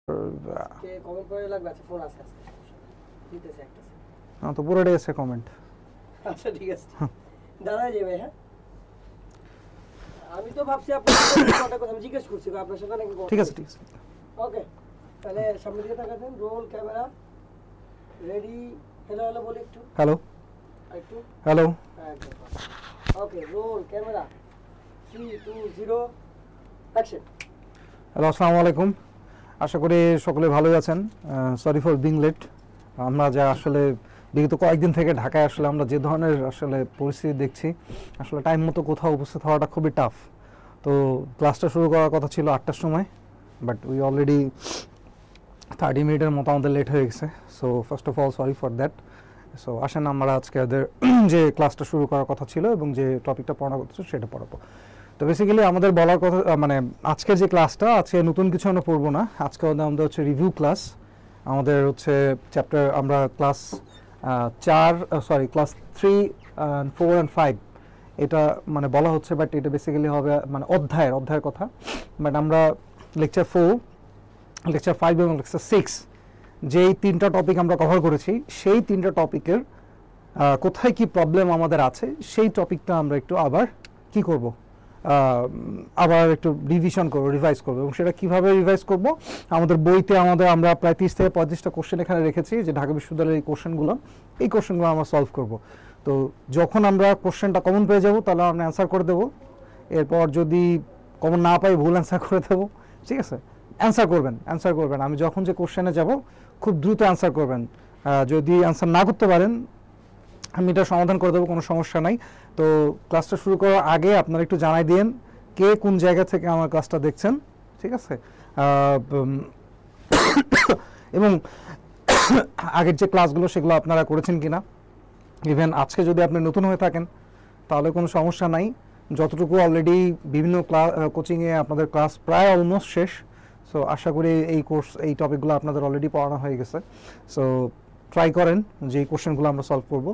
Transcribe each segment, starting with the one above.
কে comment করে লাগবে? আচ্ছা ফোন আছে আজকে দিতেছে একটা হ্যাঁ তো পুরোটাই আছে কমেন্ট। আচ্ছা ঠিক আছে দাঁড়ায় যাবে। হ্যাঁ আমি তো ভাবছি আপনার কটা কথা আমি জিজ্ঞেস করছি আপনার সাথে নাকি ঠিক আছে ঠিক আছে ওকে তাহলে সামনে দিকে তাকাতেন roll camera ready hello hello বলি একটু হ্যালো একটু hello okay roll camera 3 2 0 action. Hello আসসালামু আলাইকুম, আশা করি সকলে ভালোই আছেন। Sorry for being late. আমরা যা আসলে বিগত কয়েকদিন থেকে ঢাকায় আসলে আমরা যে ধরনের আসলে পরিস্থিতি দেখছি, আসলে টাইম মতো কোথাও উপস্থিত হওয়াটা খুবই টাফ। তো ক্লাসটা শুরু করার কথা ছিল 8টার সময়, বাট উই অলরেডি 30 মিনিটের মতো আমাদের লেট হয়ে গেছে। So first of all sorry for that. So আসেন আমরা আজকে যে ক্লাসটা শুরু করার কথা ছিল এবং যে টপিকটা পড়ানোর কথা ছিল সেটা পড়াবো। তো বেসিক্যালি আমাদের বলার কথা মানে আজকের যে ক্লাসটা আছে নতুন কিছু আমরা পড়বো না, আজকে আমাদের হচ্ছে রিভিউ ক্লাস। আমাদের হচ্ছে চ্যাপ্টার আমরা ক্লাস 3, 4 and 5 এটা মানে বলা হচ্ছে, বাট এটা বেসিক্যালি হবে মানে অধ্যায়ের কথা। বাট আমরা লেকচার 4, লেকচার 5 এবং লেকচার 6 যেই 3টা টপিক আমরা কভার করেছি, সেই 3টা টপিকের কোথায় কি প্রবলেম আমাদের আছে সেই টপিকটা আমরা একটু আবার কি করব, আবার একটু রিভাইজ করবো। এবং সেটা কীভাবে রিভাইজ করব, আমাদের বইতে আমরা প্রায় 30 থেকে 35টা কোশ্চেন এখানে রেখেছি, যে ঢাকা বিশ্ববিদ্যালয়ের এই কোশ্চেনগুলো আমরা সলভ করব। তো যখন আমরা কোশ্চেনটা কমন পেয়ে যাব তাহলে আমরা অ্যান্সার করে দেবো। এরপর যদি কমন না পাই ভুল অ্যান্সার করে দেবো, ঠিক আছে? অ্যান্সার করবেন। আমি যখন যে কোশ্চেনে যাব খুব দ্রুত অ্যান্সার করবেন। যদি অ্যান্সার না করতে পারেন আমি এটা সমাধান করে দেবো, কোনো সমস্যা নাই। তো ক্লাসটা শুরু করার আগে আপনারা একটু জানাই দিন কে কোন জায়গা থেকে আমার ক্লাসটা দেখছেন, ঠিক আছে? এবং আগের যে ক্লাসগুলো সেগুলো আপনারা করেছেন কিনা। ইভেন আজকে যদি আপনি নতুন হয়ে থাকেন তাহলে কোনো সমস্যা নাই, যতটুকু অলরেডি বিভিন্ন কোচিংয়ে আপনাদের ক্লাস প্রায় অলমোস্ট শেষ। সো আশা করি এই টপিকগুলো আপনাদের অলরেডি পড়ানো হয়ে গেছে। সো ট্রাই করেন যে এই কোশ্চেনগুলো আমরা সলভ করব।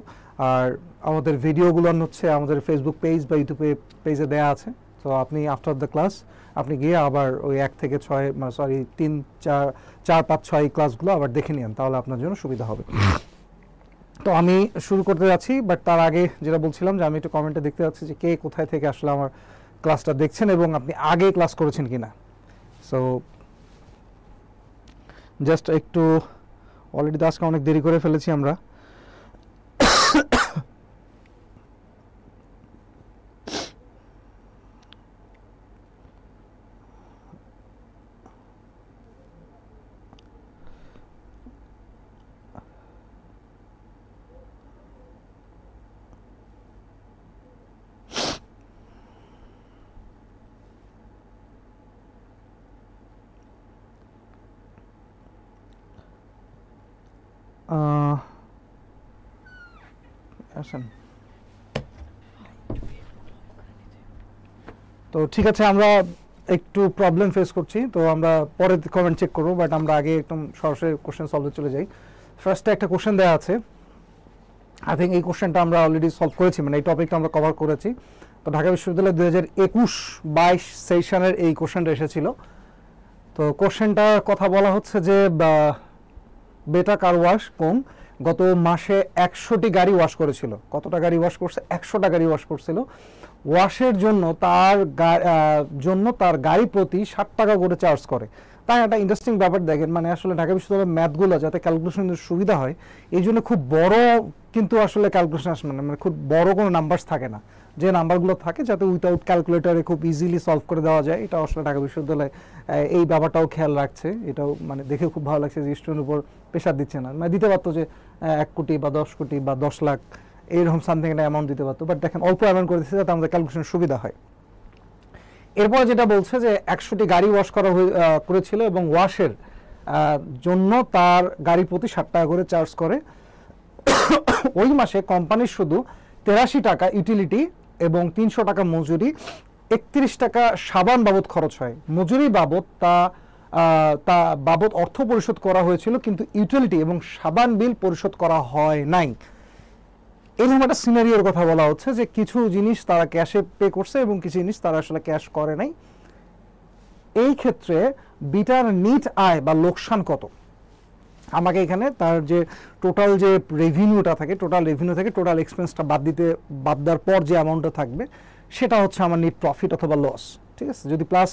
আর আমাদের ভিডিওগুলো হচ্ছে আমাদের ফেসবুক পেজ বা ইউটিউব পেজে দেওয়া আছে। তো আপনি আফটার দ্য ক্লাস আপনি গিয়ে আবার ওই 1 থেকে 6 3, 4, 5, 6 ক্লাসগুলো আবার দেখে নিন, তাহলে আপনার জন্য সুবিধা হবে। তো আমি শুরু করতে যাচ্ছি, বাট তার আগে যেটা বলছিলাম যে আমি একটু কমেন্টে দেখতে যাচ্ছি যে কে কোথায় থেকে আসলে আমার ক্লাসটা দেখছেন এবং আপনি আগে ক্লাস করেছেন কিনা। সো জাস্ট একটু অলরেডি আজকে অনেক দেরি করে ফেলেছি আমরা। আসেন তো ঠিক আছে, আমরা একটু প্রবলেম ফেস করছি, তো আমরা পরে কমেন্ট চেক করবো, বাট আমরা আগে একদম সরাসরি কোশ্চেন সলভে চলে যাই। ফার্স্টে একটা কোশ্চেন দেওয়া আছে, আই থিঙ্ক এই কোশ্চেনটা আমরা অলরেডি সলভ করেছি, মানে এই টপিকটা আমরা কভার করেছি। তো ঢাকা বিশ্ববিদ্যালয় 2021-22 সেশনের এই কোশ্চেনটা এসেছিল। তো কোশ্চেনটার কথা বলা হচ্ছে যে বেটা কার ওয়াশ কম গত মাসে 100টি গাড়ি ওয়াশ করেছিল। কতটা গাড়ি ওয়াশ করছে? 100টা গাড়ি ওয়াশ করছিল। ওয়াশের জন্য তার গাড়ি প্রতি 60 টাকা করে চার্জ করে। তাই একটা ইন্টারেস্টিং ব্যাপার দেখেন, মানে আসলে ঢাকা বিশ্ববিদ্যালয়ের ম্যাথগুলো যাতে ক্যালকুলেশনের সুবিধা হয় এই জন্য খুব বড় কিন্তু আসলে ক্যালকুলেশন আসে মানে খুব বড় কোনো নাম্বারস থাকে না, যে নাম্বারগুলো থাকে যাতে উইথাউট ক্যালকুলেটারে খুব ইজিলি সলভ করে দেওয়া যায়। এটা আসলে ঢাকা বিশ্ববিদ্যালয় এই ব্যাপারটাও খেয়াল রাখছে। এটাও মানে দেখে খুব ভালো লাগছে যে স্টুডেন্টের উপর প্রেশার দিচ্ছে না, মানে দিতে পারতো যে 1 কোটি বা 10 কোটি বা 10 লাখ এইরকম সামথিং একটা অ্যামাউন্ট দিতে পারতো, বাট দেখেন অল্প অ্যামাউন্ট করে দিচ্ছে যাতে আমাদের ক্যালকুলেশন সুবিধা হয়। এরপর যেটা বলছে যে 100টি গাড়ি ওয়াশ করেছিল এবং ওয়াশের জন্য তার গাড়ি প্রতি 60 টাকা করে চার্জ করে। ওই মাসে কোম্পানির শুধু 83 টাকা ইউটিলিটি এবং 300 টাকা মজুরি, 31 টাকা সাবান বাবদ খরচ হয়। মজুরি বাবদ তা বাবদ অর্থ পরিশোধ করা হয়েছিল, কিন্তু ইউটিলিটি এবং সাবান বিল পরিশোধ করা হয় নাই। এরকম একটা সিনারিওর কথা বলা হচ্ছে যে কিছু জিনিস তারা ক্যাশে পে করছে এবং কিছু জিনিস তারা আসলে ক্যাশ করে নাই। এই ক্ষেত্রে বিটার নিট আয় বা লোকসান কত। আমাকে এখানে তার যে টোটাল যে রেভিনিউটা থাকে, টোটাল রেভিনিউ থেকে টোটাল এক্সপেন্সটা বাদ দেওয়ার পর যে অ্যামাউন্টটা থাকবে সেটা হচ্ছে আমার নিট প্রফিট অথবা লস। ঠিক আছে, যদি প্লাস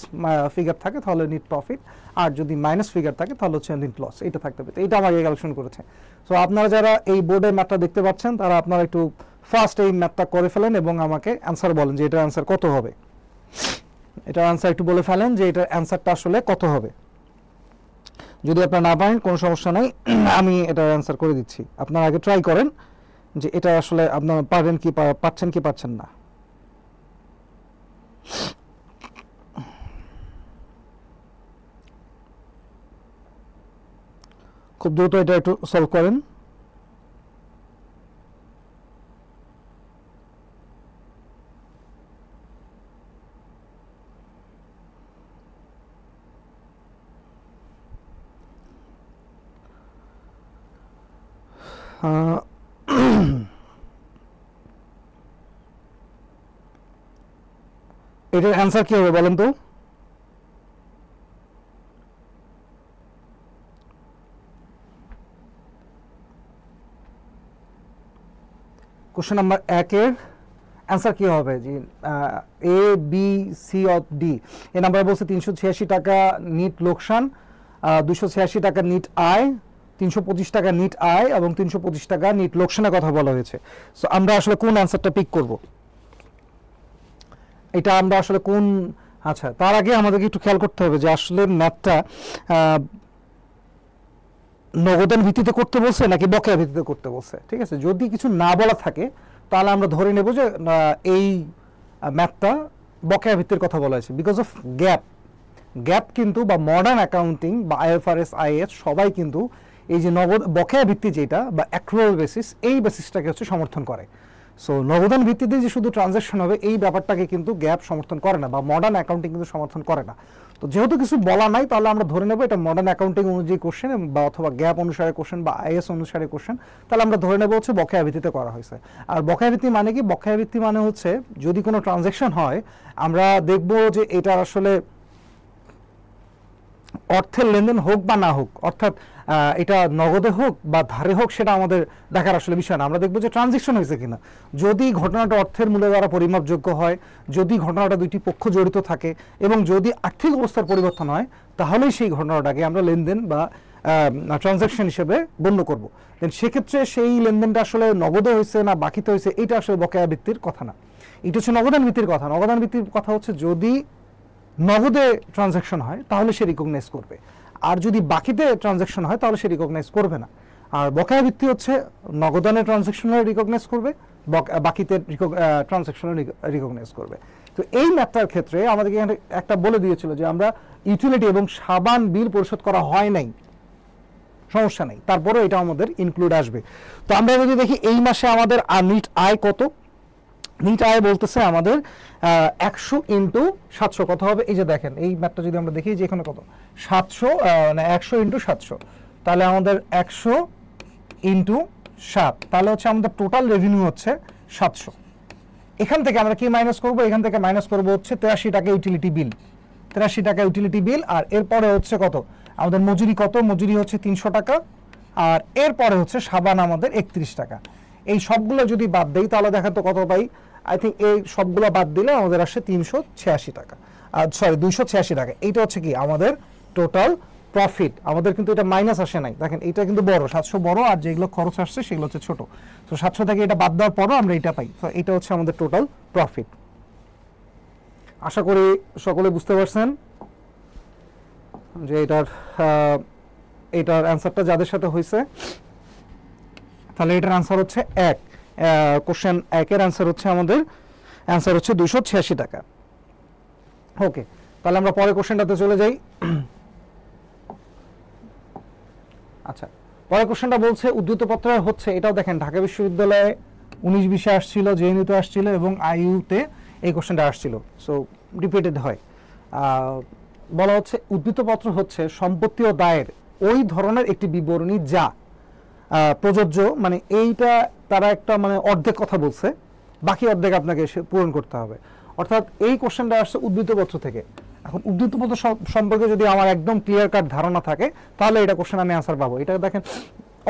ফিগার থাকে তাহলে নিট প্রফিট, আর যদি মাইনাস ফিগার থাকে তাহলে হচ্ছে নিট লস, এটা থাকতে হবে। এইটা আমাকে ক্যালকুলেশন করেছে। সো আপনারা যারা এই বোর্ডের ম্যাথটা দেখতে পাচ্ছেন তারা আপনারা একটু ফার্স্ট এই ম্যাথটা করে ফেলেন এবং আমাকে অ্যান্সার বলেন যে এটার অ্যান্সার কত হবে। এটার অ্যান্সার একটু বলে ফেলেন যে এটার অ্যান্সারটা আসলে কত হবে। যদি আপনারা না পারেন কোনো সমস্যা নাই, আমি এটার অ্যান্সার করে দিচ্ছি। আপনারা আগে ট্রাই করেন যে এটা আসলে আপনারা পারেন কি পাচ্ছেন কি পাচ্ছেন না। খুব দ্রুত এটা একটু সলভ করেন। এটার অ্যান্সার কি হবে বলেন তো? কোশ্চেন নাম্বার 1 এর অ্যান্সার কি হবে? জি, A B C of D. এই নাম্বার বলছে 386 টাকা নিট লোকসান, 286 টাকা নিট আয়, 325 টাকা নিট আয় এবং 325 টাকা নিট লোকসানের কথা বলা হয়েছে। সো আমরা আসলে কোন অ্যান্সারটা পিক করব? এটা আমরা আসলে কোন, আচ্ছা তার আগে আমাদেরকে একটু খেয়াল করতে হবে যে আসলে ম্যাথটা নগদান ভিত্তিতে করতে বলছে নাকি বকেয়া ভিত্তিতে করতে বলছে। ঠিক আছে, যদি কিছু না বলা থাকে তাহলে আমরা ধরে নেব যে এই ম্যাথটা বকেয়া ভিত্তির কথা বলা হয়েছে, বিকজ অফ গ্যাপ কিন্তু বা মডার্ন অ্যাকাউন্টিং বা IFRS IAS সবাই কিন্তু এই যে বকেয়া ভিত্তি যেটা বা অ্যাক্রুয়াল বেসিস, এই বেসিসটাকে হচ্ছে সমর্থন করে। সো নগদান ভিত্তিতে যে শুধু ট্রানজ্যাকশন হবে এই ব্যাপারটাকে কিন্তু গ্যাপ সমর্থন করে না বা মডার্ন অ্যাকাউন্টিং কিন্তু সমর্থন করে না। তো যেহেতু কিছু বলা নাই তাহলে আমরা ধরে নেব এটা মডার্ন অ্যাকাউন্টিং অনুযায়ী কোশ্চেন বা অথবা গ্যাপ অনুসারে কোশ্চেন বা IAS অনুসারে কোশ্চেন, তাহলে আমরা ধরে নেব হচ্ছে বকেয়া ভিত্তিতে করা হয়েছে। আর বকেয়া ভিত্তি মানে কি? বকেয়া ভিত্তি মানে হচ্ছে যদি কোনো ট্রানজ্যাকশন হয় আমরা দেখব যে এটা আসলে অর্থের লেনদেন হোক বা না হোক, অর্থাৎ এটা নগদে হোক বা ধারে হোক, সেটা আমাদের দেখার আসলে বিষয় না। আমরা দেখবো যে ট্রানজ্যাকশন হয়েছে কিনা। যদি ঘটনাটা অর্থের মূল্য দ্বারা পরিমাপযোগ্য হয়, যদি ঘটনাটা দুইটি পক্ষ জড়িত থাকে এবং যদি আর্থিক অবস্থার পরিবর্তন হয়, তাহলেই সেই ঘটনাটাকে আমরা লেনদেন বা ট্রানজ্যাকশন হিসেবে গণ্য করব। দেন সেক্ষেত্রে সেই লেনদেনটা আসলে নগদে হয়েছে না বাকিতে হয়েছে, এটা আসলে বকেয়া ভিত্তির কথা না, এটা হচ্ছে নগদান ভিত্তির কথা। নগদান ভিত্তির কথা হচ্ছে যদি নগদে ট্রানজ্যাকশন হয় তাহলে সে রিকগনাইজ করবে, আর যদি বাকিতে ট্রানজ্যাকশন হয় তাহলে সে রিকগনাইজ করবে না। আর বকেয়া ভিত্তি হচ্ছে নগদানের ট্রানজ্যাকশনে রিকগনাইজ করবে, বাকিতে ট্রানজ্যাকশনে রিকগনাইজ করবে। তো এই ম্যাথটার ক্ষেত্রে আমাদেরকে এখানে একটা বলে দিয়েছিল যে আমরা ইউটিলিটি এবং সাবান বিল পরিশোধ করা হয় নাই, সমস্যা নেই, তারপরে এটা আমাদের ইনক্লুড আসবে। তো আমরা যদি দেখি এই মাসে আমাদের নিট আয় কত, নিট আয় বলতেছে আমাদের 100 ইন্টু 700 কত হবে? এই যে দেখেন এই ম্যাথটা যদি আমরা দেখি যে এখানে কত 700, মানে 100 ইন্টু 700, তাহলে আমাদের 100 ইন্টু 7, তাহলে হচ্ছে আমাদের টোটাল রেভিনিউ হচ্ছে 700। এখান থেকে আমরা কি মাইনাস করব? এখান থেকে মাইনাস করব হচ্ছে 83 টাকা ইউটিলিটি বিল, 83 টাকা ইউটিলিটি বিল। আর এরপরে হচ্ছে কত আমাদের মজুরি, কত মজুরি হচ্ছে 300 টাকা, আর এরপরে হচ্ছে সাবান আমাদের 31 টাকা। এই সবগুলো যদি বাদ দেই তাহলে দেখা তো কত পাই? আই থিঙ্ক এই সবগুলো বাদ দিলে আমাদের আসে 386 টাকা, সরি 286 টাকা। এইটা হচ্ছে কি আমাদের টোটাল প্রফিট। আমাদের কিন্তু এটা মাইনাস আসে নাই, দেখেন এটা কিন্তু বড়, 700 বড়, আর যেগুলো খরচ আসছে সেগুলো হচ্ছে ছোট। তো 700 থেকে এটা বাদ দেওয়ার পরও আমরা এটা পাই। তো এটা হচ্ছে আমাদের টোটাল প্রফিট। আশা করি সকলে বুঝতে পারছেন যে এটার অ্যান্সারটা যাদের সাথে হয়েছে, তাহলে এটার অ্যান্সার হচ্ছে 1, কোশ্চেন 1 এর অ্যান্সার হচ্ছে আমাদের অ্যান্সার হচ্ছে 286 টাকা। ওকে, তাহলে আমরা পরের কোশ্চেনটাতে চলে যাই। আচ্ছা, পরের কোশ্চেনটা বলছে উদ্ধৃতপত্র হচ্ছে, এটাও দেখেন ঢাকা বিশ্ববিদ্যালয়ে 19-20 আসছিল, জেএনইউতে আসছিল এবং আইইউতে এই কোশ্চেনটা আসছিল, সো রিপিটেড হয়। বলা হচ্ছে উদ্ধৃতপত্র হচ্ছে সম্পত্তি ও দায়ের ওই ধরনের একটি বিবরণী যা প্রযোজ্য, মানে এইটা তারা একটা মানে অর্ধেক কথা বলছে, বাকি অর্ধেক আপনাকে পূরণ করতে হবে। অর্থাৎ এই কোশ্চেনটা আসছে উদ্ধৃতপত্র থেকে। এখন উদ্ধৃতপত্র সম্পর্কে যদি আমার একদম ক্লিয়ার কাট ধারণা থাকে তাহলে এটা কোশ্চেন আমি আনসার পাবো। এটা দেখেন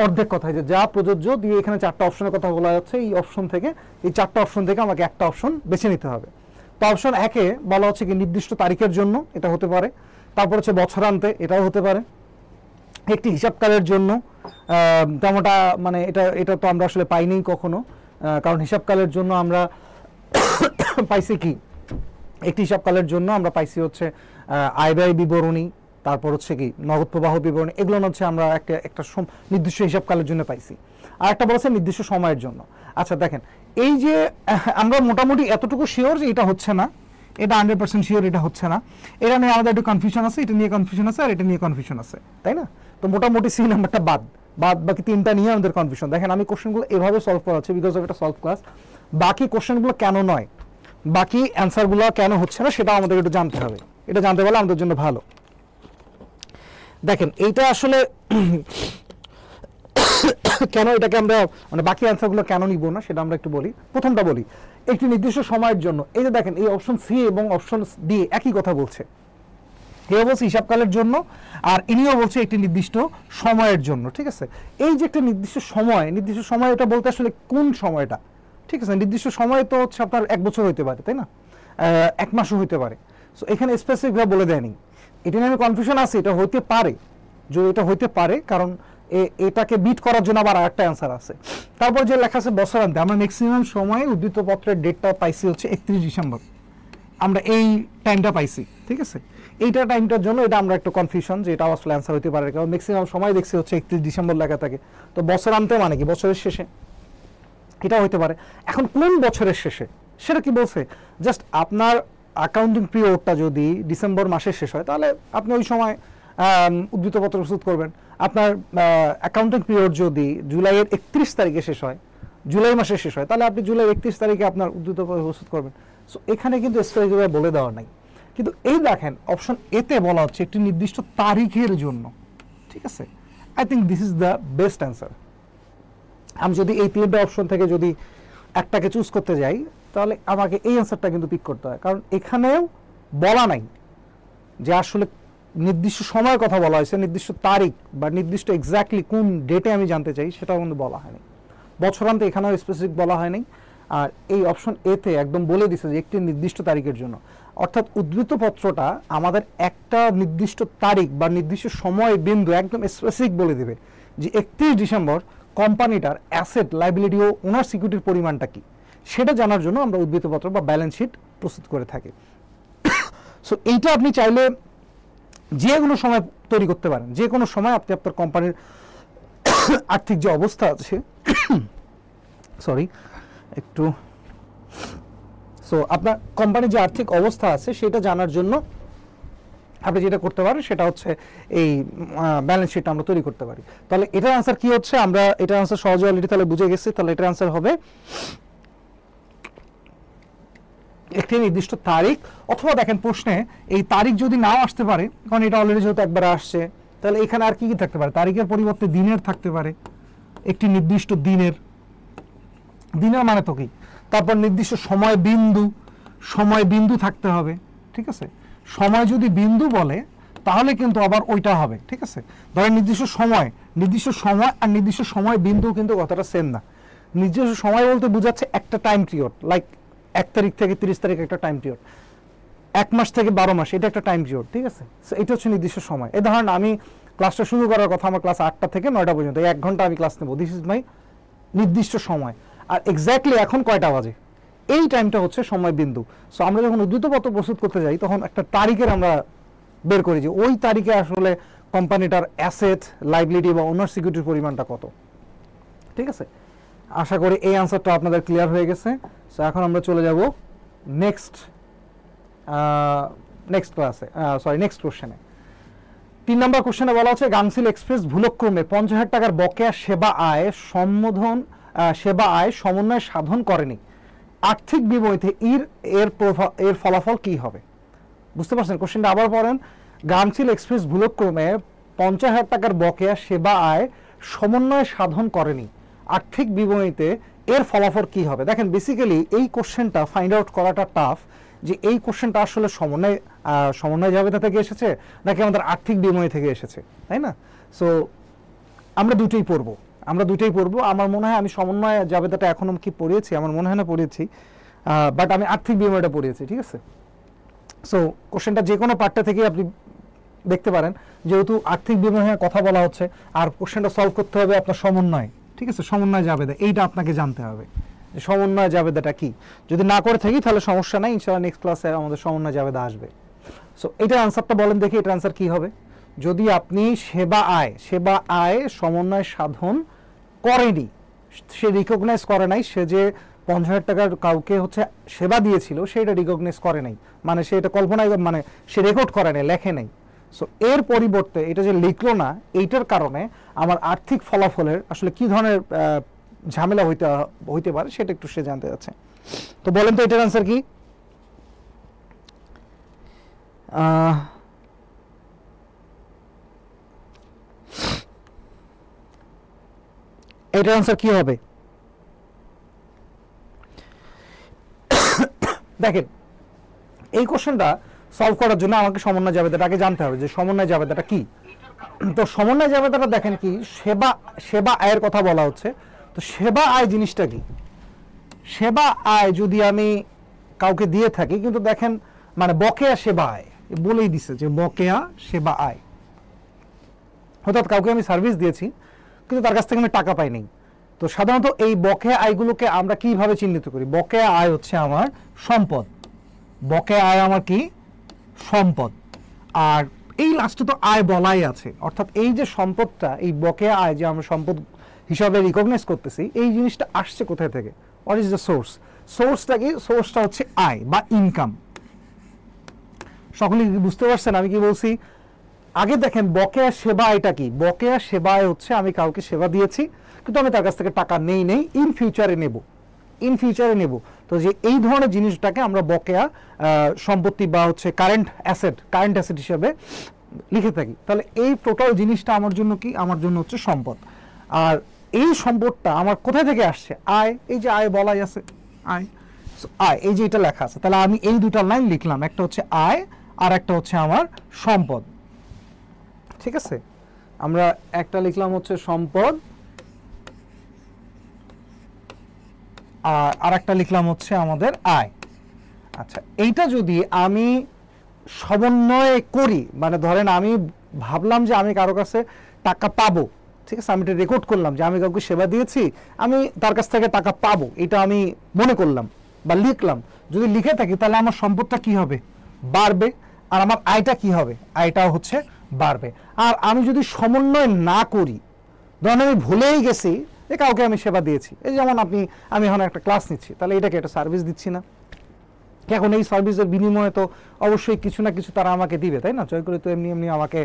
অর্ধেক কথায় যে যা প্রযোজ্য দিয়ে এখানে 4টা অপশনের কথা বলা যাচ্ছে, এই অপশন থেকে এই 4টা অপশন থেকে আমাকে একটা অপশন বেছে নিতে হবে। তো অপশন 1-এ বলা হচ্ছে কি নির্দিষ্ট তারিখের জন্য, এটা হতে পারে। তারপর হচ্ছে বছরান্তে, এটাও হতে পারে। একটি হিসাবকালের জন্য, তেমনটা মানে এটা তো আমরা আসলে পাইনি কখনো, কারণ হিসাবকালের জন্য আমরা পাইছি কি, একটি হিসাবকালের জন্য আমরা পাইছি হচ্ছে আয় ব্যয় বিবরণী, তারপর হচ্ছে কি নগদ প্রবাহ বিবরণী, এগুলো হচ্ছে আমরা একটা নির্দিষ্ট হিসাবকালের জন্য পাইছি। আর একটা বলেছে নির্দিষ্ট সময়ের জন্য। আচ্ছা দেখেন, এই যে আমরা মোটামুটি এতটুকু শিওর যে এটা হচ্ছে না, এটা 100% শিওর এটা হচ্ছে না, এটা নিয়ে আমাদের একটু কনফিউশন আছে, এটা নিয়ে কনফিউশন আছে, আর এটা নিয়ে কনফিউশন আছে, তাই না? তো মোটামুটি সি নাম্বারটা বাদ বাকি 3টা নিয়ে আমাদের কনফিউশন। দেখেন আমি কোশ্চেনগুলো এভাবে সলভ করা হচ্ছে বিকজ অফ এটা সলভ ক্লাস। বাকি কোশ্চেনগুলো কেন নয়, বাকি অ্যান্সারগুলো কেন হচ্ছে না সেটা আমাদের একটু জানতে হবে। এটা জানতে পারলে আমাদের জন্য ভালো। দেখেন এইটা আসলে কেন এটাকে আমরা মানে বাকি অ্যান্সারগুলো কেন নিব না সেটা আমরা একটু বলি। প্রথমটা বলি, একটি নির্দিষ্ট সময়ের জন্য। এই যে দেখেন এই অপশন সি এবং অপশন ডি একই কথা বলছে। এও বলছে হিসাবকালের জন্য, আর ইনিও বলছে একটি নির্দিষ্ট সময়ের জন্য। ঠিক আছে, এই যে একটা নির্দিষ্ট সময়, এটা বলতে আসলে কোন সময়টা? ঠিক আছে, নির্দিষ্ট সময় তো হচ্ছে আপনার 1 বছর হইতে পারে, তাই না? 1 মাসও হইতে পারে। সো এখানে স্পেসিফিকভাবে বলে দেয়নি। এটা নিয়ে আমি কনফিউশন আছে, এটা হইতে পারে, যদি এটা হইতে পারে, কারণ এটাকে বিট করার জন্য আবার আরেকটা অ্যান্সার আছে। তারপর যে লেখা আছে বছরান্তে, আমরা ম্যাক্সিমাম সময়ে উদ্ধৃতপত্রের ডেটটা পাইছি হচ্ছে 31 ডিসেম্বর, আমরা এই টাইমটা পাইছি। ঠিক আছে, এইটা টাইমটার জন্য এটা আমরা একটু কনফিউশন যে এটা আসলে অ্যান্সার হতে পারে, কারণ ম্যাক্সিমাম সময় দেখছি হচ্ছে 31 ডিসেম্বর লেখা থাকে। তো বছরান্তে মানে কি বছরের শেষে, এটা হইতে পারে। এখন কোন বছরের শেষে সেটা কি বলছে? জাস্ট আপনার অ্যাকাউন্টিং পিরিয়ডটা যদি ডিসেম্বর মাসে শেষ হয় তাহলে আপনি ওই সময় উদ্ধৃতপত্র প্রস্তুত করবেন। আপনার অ্যাকাউন্টিং পিরিয়ড যদি জুলাইয়ের 31 তারিখে শেষ হয়, জুলাই মাসে শেষ হয়, তাহলে আপনি জুলাই 31 তারিখে আপনার উদ্ধৃতপত্র প্রস্তুত করবেন। সো এখানে কিন্তু স্পেসিফিকভাবে বলে দেওয়া নাই। কিন্তু এই দেখেন অপশন এতে বলা হচ্ছে একটি নির্দিষ্ট তারিখের জন্য। ঠিক আছে, I think this is the best answer. আমি যদি এই 3টা অপশন থেকে যদি একটাকে চুজ করতে যাই তাহলে আমাকে এই অ্যান্সারটা কিন্তু পিক করতে হয়, কারণ এখানেও বলা নাই যে আসলে নির্দিষ্ট সময়ের কথা বলা হয়েছে, নির্দিষ্ট তারিখ বা নির্দিষ্ট এক্স্যাক্টলি কোন ডেটে আমি জানতে চাই সেটাও কিন্তু বলা হয়নি। বছরান্তে এখানেও স্পেসিফিক বলা হয়নি। আর এই অপশন এতে একদম বলে দিছে যে একটি নির্দিষ্ট তারিখের জন্য, অর্থাৎ উদ্ধৃতপত্রটা আমাদের একটা নির্দিষ্ট তারিখ বা নির্দিষ্ট সময় বিন্দু একদম স্পেসিফিক বলে দিবে যে 31 ডিসেম্বর কোম্পানিটার অ্যাসেট, লাইবিলিটি ও ওনার সিকিউরিটির পরিমাণটা কি, সেটা জানার জন্য আমরা উদ্ধৃতপত্র বা ব্যালেন্স শিট প্রস্তুত করে থাকি। সো এইটা আপনি চাইলে যে কোনো সময় তৈরি করতে পারেন, যে কোনো সময় আপনি আপনার কোম্পানির আর্থিক যে অবস্থা আছে আপনার কোম্পানির যে আর্থিক অবস্থা আছে সেটা জানার জন্য আপনি যেটা করতে পারেন সেটা হচ্ছে এই ব্যালেন্স শিটটা আমরা তৈরি করতে পারি। তাহলে এটার আনসার কি হচ্ছে? আমরা এটার আনসার সহজে অলরেডি তাহলে বুঝে গেছি। তাহলে এটার আনসার হবে একটি নির্দিষ্ট তারিখ, অথবা দেখেন প্রশ্নে এই তারিখ যদি নাও আসতে পারে, কারণ এটা অলরেডি যেহেতু একবার আসছে, তাহলে এখানে আর কি কি থাকতে পারে? তারিখের পরিবর্তে দিনের থাকতে পারে, একটি নির্দিষ্ট দিনের মানে তো কি, তারপর নির্দিষ্ট সময় বিন্দু থাকতে হবে। ঠিক আছে, সময় যদি বিন্দু বলে তাহলে কিন্তু আবার ওইটা হবে। ঠিক আছে, ধরেন নির্দিষ্ট সময় আর নির্দিষ্ট সময় বিন্দু কিন্তু কথাটা সেম না। নির্দিষ্ট সময় বলতে বোঝাচ্ছে একটা টাইম পিরিয়ড, লাইক 1 তারিখ থেকে 30 তারিখ একটা টাইম পিরিয়ড, 1 মাস থেকে 12 মাস এটা একটা টাইম পিরিয়ড। ঠিক আছে, এটা হচ্ছে নির্দিষ্ট সময়। এই ধরেন আমি ক্লাসটা শুরু করার কথা, আমার ক্লাস 8টা থেকে 9টা পর্যন্ত, 1 ঘন্টা আমি ক্লাস নেবো, দিস ইজ মাই নির্দিষ্ট সময়। আর এক্স্যাক্টলি এখন কয়টা বাজে, এই টাইমটা হচ্ছে সময় বিন্দু। সো আমরা যখন উদ্ধৃতপত্র প্রস্তুত করতে যাই তখন একটা তারিখের আমরা বের করি যে ওই তারিখে আসলে কোম্পানিটার অ্যাসেট, লাইবিলিটি বা ওনার সিকিউরিটির পরিমাণটা কত। ঠিক আছে, আশা করি এই আনসারটা আপনাদের ক্লিয়ার হয়ে গেছে। সো এখন আমরা চলে যাব নেক্সট ক্লাসে, নেক্সট কোশ্চেনে। 3 নম্বর কোশ্চেনে বলা হচ্ছে গাংসিল এক্সপ্রেস ভুলক্রমে 50,000 টাকার বকেয়া সেবা আয় সমন্বয় সাধন করেনি, আর্থিক বিবরণীতে এর ফলাফল কি হবে? বুঝতে পারছেন কোশ্চেনটা? আবার পড়েন। গাংসিল এক্সপ্রেস ভুলক্রমে 50,000 টাকার বকেয়া সেবা আয় সমন্বয় সাধন করেনি, আর্থিক বিবরণীতে এর ফলাফল কি হবে? দেখেন বেসিক্যালি এই কোশ্চেনটা ফাইন্ড আউট করাটা টাফ, যে এই কোশ্চেনটা আসলে সমন্বয় জাবেদা থেকে এসেছে নাকি আমাদের আর্থিক বিনিময় থেকে এসেছে, তাই না? সো আমরা দুটোই পড়বো। আমার মনে হয় আমি সমন্বয় জাবেদাটা এখনো কি পড়িয়েছি, আমার মনে হয় না পড়িয়েছি, বাট আমি আর্থিক বিনিময়টা পড়িয়েছি, ঠিক আছে? সো কোশ্চেনটা যে কোনো পার্টটা থেকে আপনি দেখতে পারেন, যেহেতু আর্থিক বিনিময়ের কথা বলা হচ্ছে আর কোশ্চেনটা সলভ করতে হবে আপনার সমন্বয়, ঠিক আছে? সমন্বয় জাবেদা এইটা আপনাকে জানতে হবে যে সমন্বয় জাবেদাটা কি। যদি না করে থাকি তাহলে সমস্যা নাই, ইনশাআল্লাহ নেক্সট ক্লাসে আমাদের সমন্বয় জাবেদা আসবে। সো এটার আনসারটা বলেন দেখি, এটার আনসার কি হবে? যদি আপনি সেবা আয় সমন্বয় সাধন করেনি, সে রিকগনাইজ করে নাই, সে যে 50,000 টাকার কাউকে হচ্ছে সেবা দিয়েছিল সেটা রিকগনাইজ করে নাই, মানে সে এটা কল্পনায়, মানে সে রেকর্ড করে নাই, লেখে নাই। সো এর পরিবর্তে এটা যে লিখলো না, এইটার কারণে আমার আর্থিক ফলাফলের আসলে কি ধরনের ঝামেলা হইতে পারে সেটা একটু সে জানতে যাচ্ছে। তো বলেন তো এটার আনসার কি? এটার আনসার কি হবে? দেখেন, এই কোশ্চেনটা সলভ করার জন্য আমাকে সমন্বয় জাবেদাটাকে জানতে হবে যে সমন্বয় জাবেদাটা কি। তো সমন্বয় জাবেদাটা দেখেন কি, সেবা আয়ের কথা বলা হচ্ছে। তো সেবা আয় জিনিসটা কি? সেবা আয় যদি আমি কাউকে দিয়ে থাকি, কিন্তু দেখেন মানে বকেয়া সেবা আয় বলেই দিছে যে বকেয়া সেবা আয়, অর্থাৎ কাউকে আমি সার্ভিস দিয়েছি কিন্তু তার কাছ থেকে আমি টাকা পাইনি। তো সাধারণত এই বকেয়া আয়গুলোকে আমরা কিভাবে চিহ্নিত করি? বকেয়া আয় হচ্ছে আমার সম্পদ, বকেয়া আয় আমার কি? সম্পদ। আর এই লাস্টে তো আয় বলাই আছে, অর্থাৎ এই যে সম্পদটা, এই বকেয়া আয় যে আমরা সম্পদ হিসাবে রিকগনাইজ করতেছি, এই জিনিসটা আসছে কোথায় থেকে? What is the source? সোর্সটা কি? সোর্সটা হচ্ছে আয় বা ইনকাম। সকলে কি বুঝতে পারছেন আমি কি বলছি? আগে দেখেন বকেয়া সেবা আয়টা কি? বকেয়া সেবা আয় হচ্ছে আমি কাউকে সেবা দিয়েছি কিন্তু আমি তার কাছ থেকে টাকা নেই ইন ফিউচারে নেব। তো যে এই ধরনের জিনিসটাকে আমরা বকেয়া সম্পত্তি বা হচ্ছে কারেন্ট অ্যাসেট হিসেবে লিখে থাকি। তাহলে এই টোটাল জিনিসটা আমার জন্য কি? আমার জন্য হচ্ছে সম্পদ। আর এই সম্পদটা আমার কোথা থেকে আসছে? আয়। এই যে আয় বলাই আছে, আয় এই যে এটা লেখা আছে। তাহলে আমি এই দুটো লাইন লিখলাম, একটা হচ্ছে আয় আর একটা হচ্ছে আমার সম্পদ, ঠিক আছে? আমরা একটা লিখলাম হচ্ছে সম্পদ আর একটা লিখলাম হচ্ছে আমাদের আয়। আচ্ছা, এইটা যদি আমি সমন্বয় করি, মানে ধরেন আমি ভাবলাম যে আমি কারো কাছে টাকা পাবো, ঠিক আছে? আমি এটা রেকর্ড করলাম যে আমি কাউকে সেবা দিয়েছি, আমি তার কাছ থেকে টাকা পাবো, এটা আমি মনে করলাম বা লিখলাম। যদি লিখে থাকি তাহলে আমার সম্পদটা কি হবে? বাড়বে। আর আমার আয়টা কি হবে? আয়টাও হচ্ছে বাড়বে। আর আমি যদি সমন্বয় না করি, ধরেন আমি ভুলেই গেছি যে কাউকে আমি সেবা দিয়েছি, এই যেমন আমি এখন একটা ক্লাস নিচ্ছি, তাহলে এটাকে একটা সার্ভিস দিচ্ছি না? এখন এই সার্ভিসের বিনিময়ে তো অবশ্যই কিছু না কিছু তারা আমাকে দিবে, তাই না? জয় করে তো এমনি আমাকে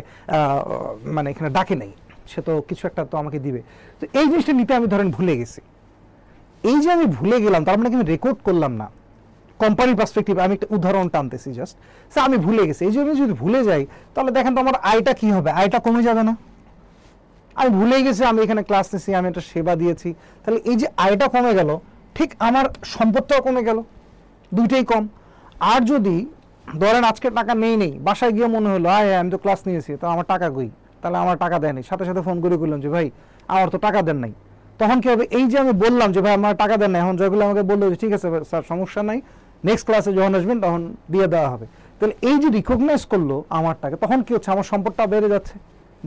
মানে এখানে ডাকে নেই, সে তো কিছু একটা তো আমাকে দিবে। তো এই জিনিসটা নিতে আমি ধরেন ভুলে গেছি। এই যে আমি ভুলে গেলাম, তার মানে আমি রেকর্ড করলাম না। কোম্পানির পার্সপেক্টিভ আমি একটা উদাহরণ টানতেছি জাস্ট। আমি ভুলে গেছি, এই যে আমি যদি ভুলে যাই তাহলে দেখেন তো আমার আয়টা কি হবে? আয়টা কমে যাবে না? আমি ভুলে গেছি আমি এখানে ক্লাস নিছি, আমি একটা সেবা দিয়েছি, তাহলে এই যে আয়টা কমে গেল, ঠিক আমার সম্পদটাও কমে গেল, দুইটাই কম। আর যদি ধরেন আজকে টাকা নেই বাসায় গিয়ে মনে হলো আমি তো ক্লাস নিয়েছি, তো আমার টাকা কই? তাহলে আমার টাকা দেয়নি, সাথে সাথে ফোন করে বললাম যে ভাই আমার তো টাকা দেন নাই। তখন কি হবে? এই যে আমি বললাম যে ভাই আমার টাকা দেন নাই, এখন জয়গুলো আমাকে বললো যে ঠিক আছে স্যার সমস্যা নাই, নেক্সট ক্লাসে যখন আসবেন তখন দিয়ে দেওয়া হবে। তাহলে এই যে রিকগনাইজ করলো আমার টাকা, তখন কি হচ্ছে? আমার সম্পদটা বেড়ে যাচ্ছে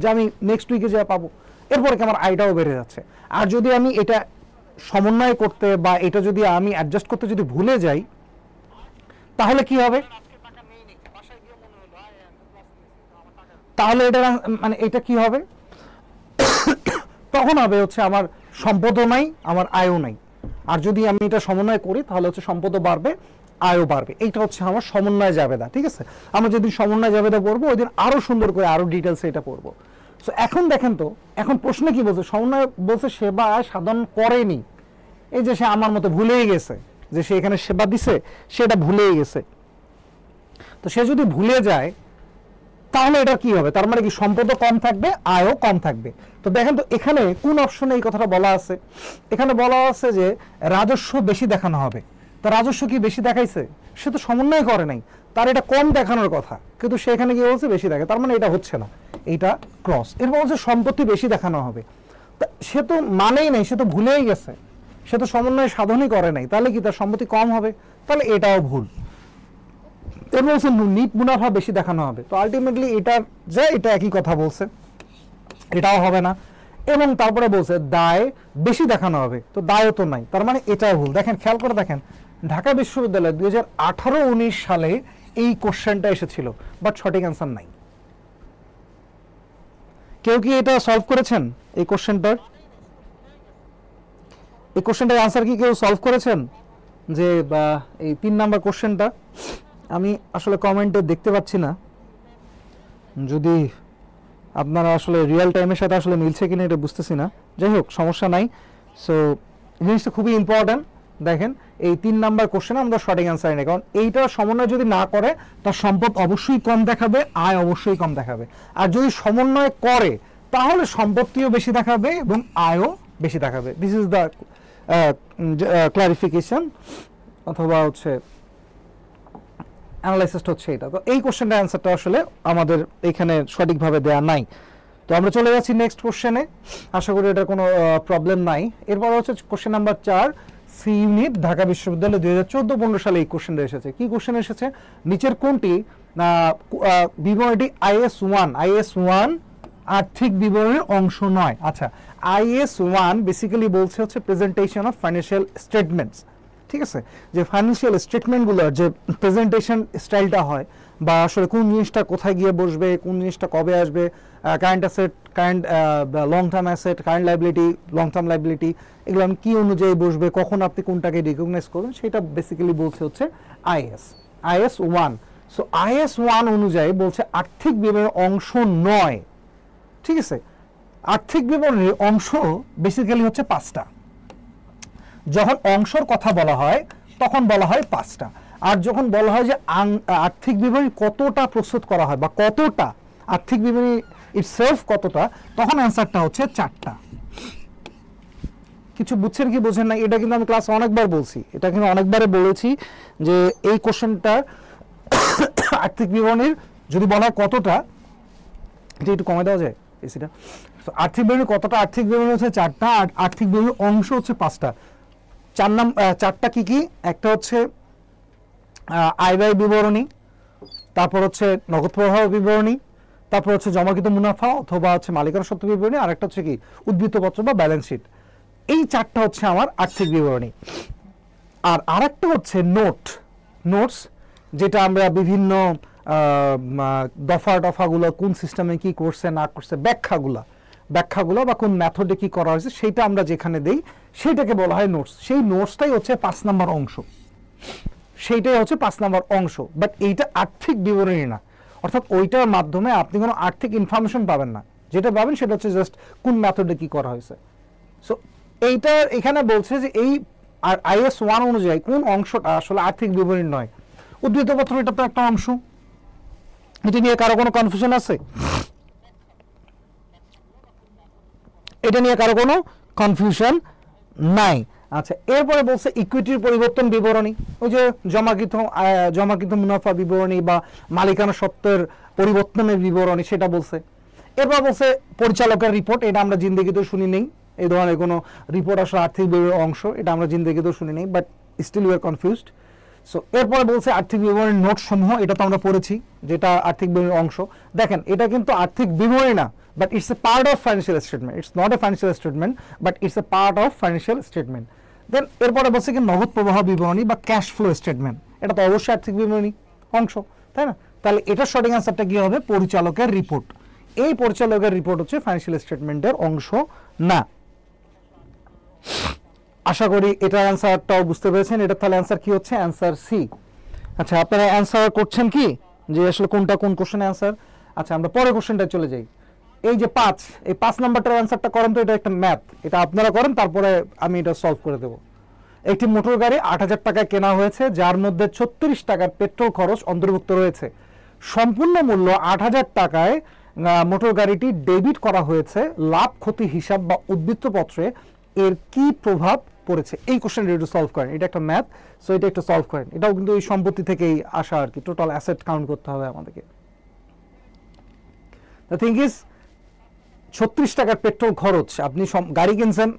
যে আমি নেক্সট উইকে যা পাবো, এরপরে কি আমার আয়টাও বেড়ে যাচ্ছে। আর যদি আমি এটা সমন্বয় করতে বা এটা যদি আমি অ্যাডজাস্ট করতে যদি ভুলে যাই, তাহলে কি হবে? তাহলে এটা মানে এটা কি হবে? তখন হবে হচ্ছে আমার সম্পদও নাই, আমার আয়ও নাই। আর যদি আমি এটা সমন্বয় করি তাহলে হচ্ছে সম্পদও বাড়বে, আয়ও বাড়বে। এইটা হচ্ছে আমার সমন্বয় জাবেদা, ঠিক আছে? আমরা যেদিন সমন্বয় জাবেদা পড়বো ওই দিন আরো সুন্দর করে আরো ডিটেলসে এটা পড়বো। সো এখন দেখেন তো, এখন প্রশ্নে কি বলছে? সমন্বয় বলছে সেবা সাধন করেনি। এই যে সে আমার মতো ভুলেই গেছে যে সে এখানে সেবা দিছে, সেটা ভুলেই গেছে। তো সে যদি ভুলে যায় তাহলে এটা কি হবে? তার মানে কি সম্পদও কম থাকবে, আয়ও কম থাকবে। তো দেখেন তো এখানে কোন অপশনে এই কথাটা বলা আছে? এখানে বলা আছে যে রাজস্ব বেশি দেখানো হবে। তার রাজস্ব কি বেশি দেখাইছে? সে তো সমন্বয় করে নাই, তার এটা কম দেখানোর কথা, কিন্তু সেখানে গিয়ে বলছে বেশি দেখে, তার মানে এটা হচ্ছে না, এইটা ক্রস। এরপর বলছে সম্পত্তি বেশি দেখানো হবে, সে তো মানেই নাই, সে তো ভুলেই গেছে, সে তো সমন্বয় সাধনই করে নাই, তাহলে কি তার সম্পত্তি কম হবে? তাহলে এটাও ভুল। এরপর বলছে নিট মুনাফা বেশি দেখানো হবে, তো আলটিমেটলি এটার যে এটা একই কথা বলছে, এটাও হবে না। এবং তারপরে বলছে দায় বেশি দেখানো হবে, তো দায়ও তো নাই, তার মানে এটাও ভুল। দেখেন, খেয়াল করে দেখেন, ঢাকা বিশ্ববিদ্যালয় 2018-19 সালে এই কোশ্চেনটা এসেছিল, বাট সঠিক অ্যান্সার নাই। কেউ কি এটা সলভ করেছেন? এই কোশ্চেনটার আনসার কি কেউ সলভ করেছেন? যে বা এই 3 নাম্বার কোশ্চেনটা আমি আসলে কমেন্টে দেখতে পাচ্ছি না, যদি আপনারা আসলে রিয়েল টাইমের সাথে আসলে মিলছে কিনা এটা বুঝতেছি না। যাই হোক, সমস্যা নাই। সো জিনিসটা খুবই ইম্পর্ট্যান্ট। দেখেন, এই 3 নাম্বার কোশ্চেনে আমরা সঠিক অ্যান্সার নেই, কারণ এইটা সমন্বয় যদি না করে তার সম্পদ অবশ্যই কম দেখাবে, আয় অবশ্যই কম দেখাবে। আর যদি সমন্বয় করে তাহলে সম্পত্তিও বেশি দেখাবে এবং আয়ও বেশি দেখাবে। দিস ইজ দ্য ক্লারিফিকেশন অথবা হচ্ছে অ্যানালাইসিসটা হচ্ছে এটা। তো এই কোশ্চেনটার অ্যান্সারটা আসলে আমাদের এখানে সঠিকভাবে দেওয়া নাই। তো আমরা চলে যাচ্ছি নেক্সট কোশ্চেনে, আশা করি এটা কোনো প্রবলেম নাই। এরপর হচ্ছে question number 4, C unit, Dhaka বিশ্ববিদ্যালয় 2014-15 সালে এই কোশ্চেনটা এসেছে। কি কোশ্চেন এসেছে? নিচের কোনটি বিবরণটি IS-1 আর্থিক বিবরণের অংশ নয়? আচ্ছা, IS-1 বেসিক্যালি বলছে হচ্ছে প্রেজেন্টেশন অফ ফাইন্যান্সিয়াল স্টেটমেন্টস, ঠিক আছে? যে ফাইন্যান্সিয়াল স্টেটমেন্টগুলোর যে প্রেজেন্টেশন স্টাইলটা হয়, বা আসলে কোন জিনিসটা কোথায় গিয়ে বসবে, কোন জিনিসটা কবে আসবে, current asset, current long term asset, current liability, long term liability, এগুলো আমি কী অনুযায়ী বসবে, কখন আপনি কোনটাকে রিকগনাইজ করবেন, সেটা বেসিক্যালি বলছে হচ্ছে IS-1। সো IS-1 অনুযায়ী বলছে আর্থিক বিবরণের অংশ নয়, ঠিক আছে? আর্থিক বিবরণের অংশ বেসিক্যালি হচ্ছে 5টা। যখন অংশের কথা বলা হয় তখন বলা হয় 5টা, আর যখন বলা হয় যে আর্থিক বিবরণী কতটা প্রস্তুত করা হয় বা কতটা আর্থিক বিবরণী ইটসেলফ কতটা, তখন অ্যান্সারটা হচ্ছে 4টা। কিছু বুঝছেন কি বোঝেন না? এটা কিন্তু আমি ক্লাস অনেকবার বলছি, এটা কিন্তু অনেকবারে বলেছি যে এই কোশ্চেনটা আর্থিক বিবরণীর যদি বলা হয় কতটা, এটা একটু কমে দেওয়া যায় এসিটা। আর্থিক বিবরণী কতটা, আর্থিক বিবরণী হচ্ছে 4টা, আর আর্থিক বিবরণীর অংশ হচ্ছে 5টা। 4টা কি কি? একটা হচ্ছে আয় ব্যয় বিবরণী, তারপর হচ্ছে নগদ প্রবাহ বিবরণী, তারপর হচ্ছে জমাকৃত মুনাফা অথবা হচ্ছে মালিকানা সত্ত্ব বিবরণী, আর একটা হচ্ছে কি উদ্ধৃতপত্র বা ব্যালেন্স শিট। এই 4টা হচ্ছে আমার আর্থিক বিবরণী। আর আরেকটা হচ্ছে নোটস, যেটা আমরা বিভিন্ন দফাগুলো কোন সিস্টেমে কি করছে না করছে, ব্যাখ্যাগুলো বা কোন মেথডে কি করা হয়েছে সেইটা আমরা যেখানে দেই সেইটাকে বলা হয় নোটস। সেই নোটসটাই হচ্ছে 5 নাম্বার অংশ, সেইটাই হচ্ছে 5 নাম্বার অংশ। বাট এইটা আর্থিক বিবরণী না, অর্থাৎ ওইটার মাধ্যমে আপনি কোনো আর্থিক ইনফরমেশন পাবেন না। যেটা পাবেন সেটা হচ্ছে জাস্ট কোন মেথডে কি করা হয়েছে। সো এইটা এখানে বলছে যে এই IS-1 অনুযায়ী কোন অংশটা আসলে আর্থিক বিবরণী নয়। উদ্ধৃতপত্র এটা তো একটা অংশ, এটা নিয়ে কারো কোনো কনফিউশন আছে? এটা নিয়ে কারো কোনো কনফিউশন নাই। আচ্ছা, এরপরে বলছে ইকুইটির পরিবর্তন বিবরণী, ওই যে জমাকৃত মুনাফা বিবরণী বা মালিকানা সত্ত্বের পরিবর্তনের বিবরণী, সেটা বলছে। এরপর বলছে পরিচালকের রিপোর্ট, এটা আমরা জিন্দেগিতেও শুনি নেই, এই ধরনের কোনো রিপোর্ট আসলে আর্থিক বিবরণীর অংশ, এটা আমরা জিন্দেগিতেও শুনি নেই, but still you are confused. So এরপরে বলছে আর্থিক বিবরণীর নোট সমূহ, এটা তো আমরা পড়েছি যেটা আর্থিক বিবরণীর অংশ। দেখেন, এটা কিন্তু আর্থিক বিবরণী না, but it's a part of financial statement. It's not a financial statement, but it's a part of financial statement. Then এরপরে বলছে কি নগদ প্রবাহ বিবরণী বা ক্যাশ ফ্লো স্টেটমেন্ট, এটা তো অবশ্যই আর্থিক বিবরণী অংশ, তাই না? তাহলে এটার সঠিক অ্যান্সারটা কি হবে? পরিচালকের রিপোর্ট। এই পরিচালকের রিপোর্ট হচ্ছে ফাইন্যান্সিয়াল স্টেটমেন্টের অংশ না। আশা করি এটার অ্যান্সারটাও বুঝতে পেরেছেন। এটা তাহলে অ্যান্সার কি হচ্ছে? Answer C. আচ্ছা, আপনারা অ্যান্সার করছেন কি যে আসলে কোনটা কোন কোশ্চেনের অ্যান্সার? আচ্ছা, আমরা পরের কোশ্চেনটা চলে যাই। এই যে 5 নাম্বারটার অ্যান্সারটা করেন তো, এটা একটা ম্যাথ, এটা আপনারা করেন, তারপরে আমি এটা সলভ করে দেব। একটি মোটর গাড়ি 8,000 টাকায় কেনা হয়েছে, যার মধ্যে 36 টাকার পেট্রোল খরচ অন্তর্ভুক্ত রয়েছে। সম্পূর্ণ মূল্য 8,000 টাকায় মোটর গাড়িটি ডেবিট করা হয়েছে। লাভ ক্ষতি হিসাব বা উদ্ধৃতপত্রে এর কি প্রভাব পড়েছে, এই কোশ্চেনটা একটু সলভ করেন, এটা একটা ম্যাথ, সো এটা একটু সলভ করেন। এটাও কিন্তু এই সম্পত্তি থেকেই আসা আর কি, টোটাল অ্যাসেট কাউন্ট করতে হবে আমাদেরকে। দ্য থিং ইজ 36 টাকার পেট্রোল খরচ, আপনি গাড়ি কিনছেন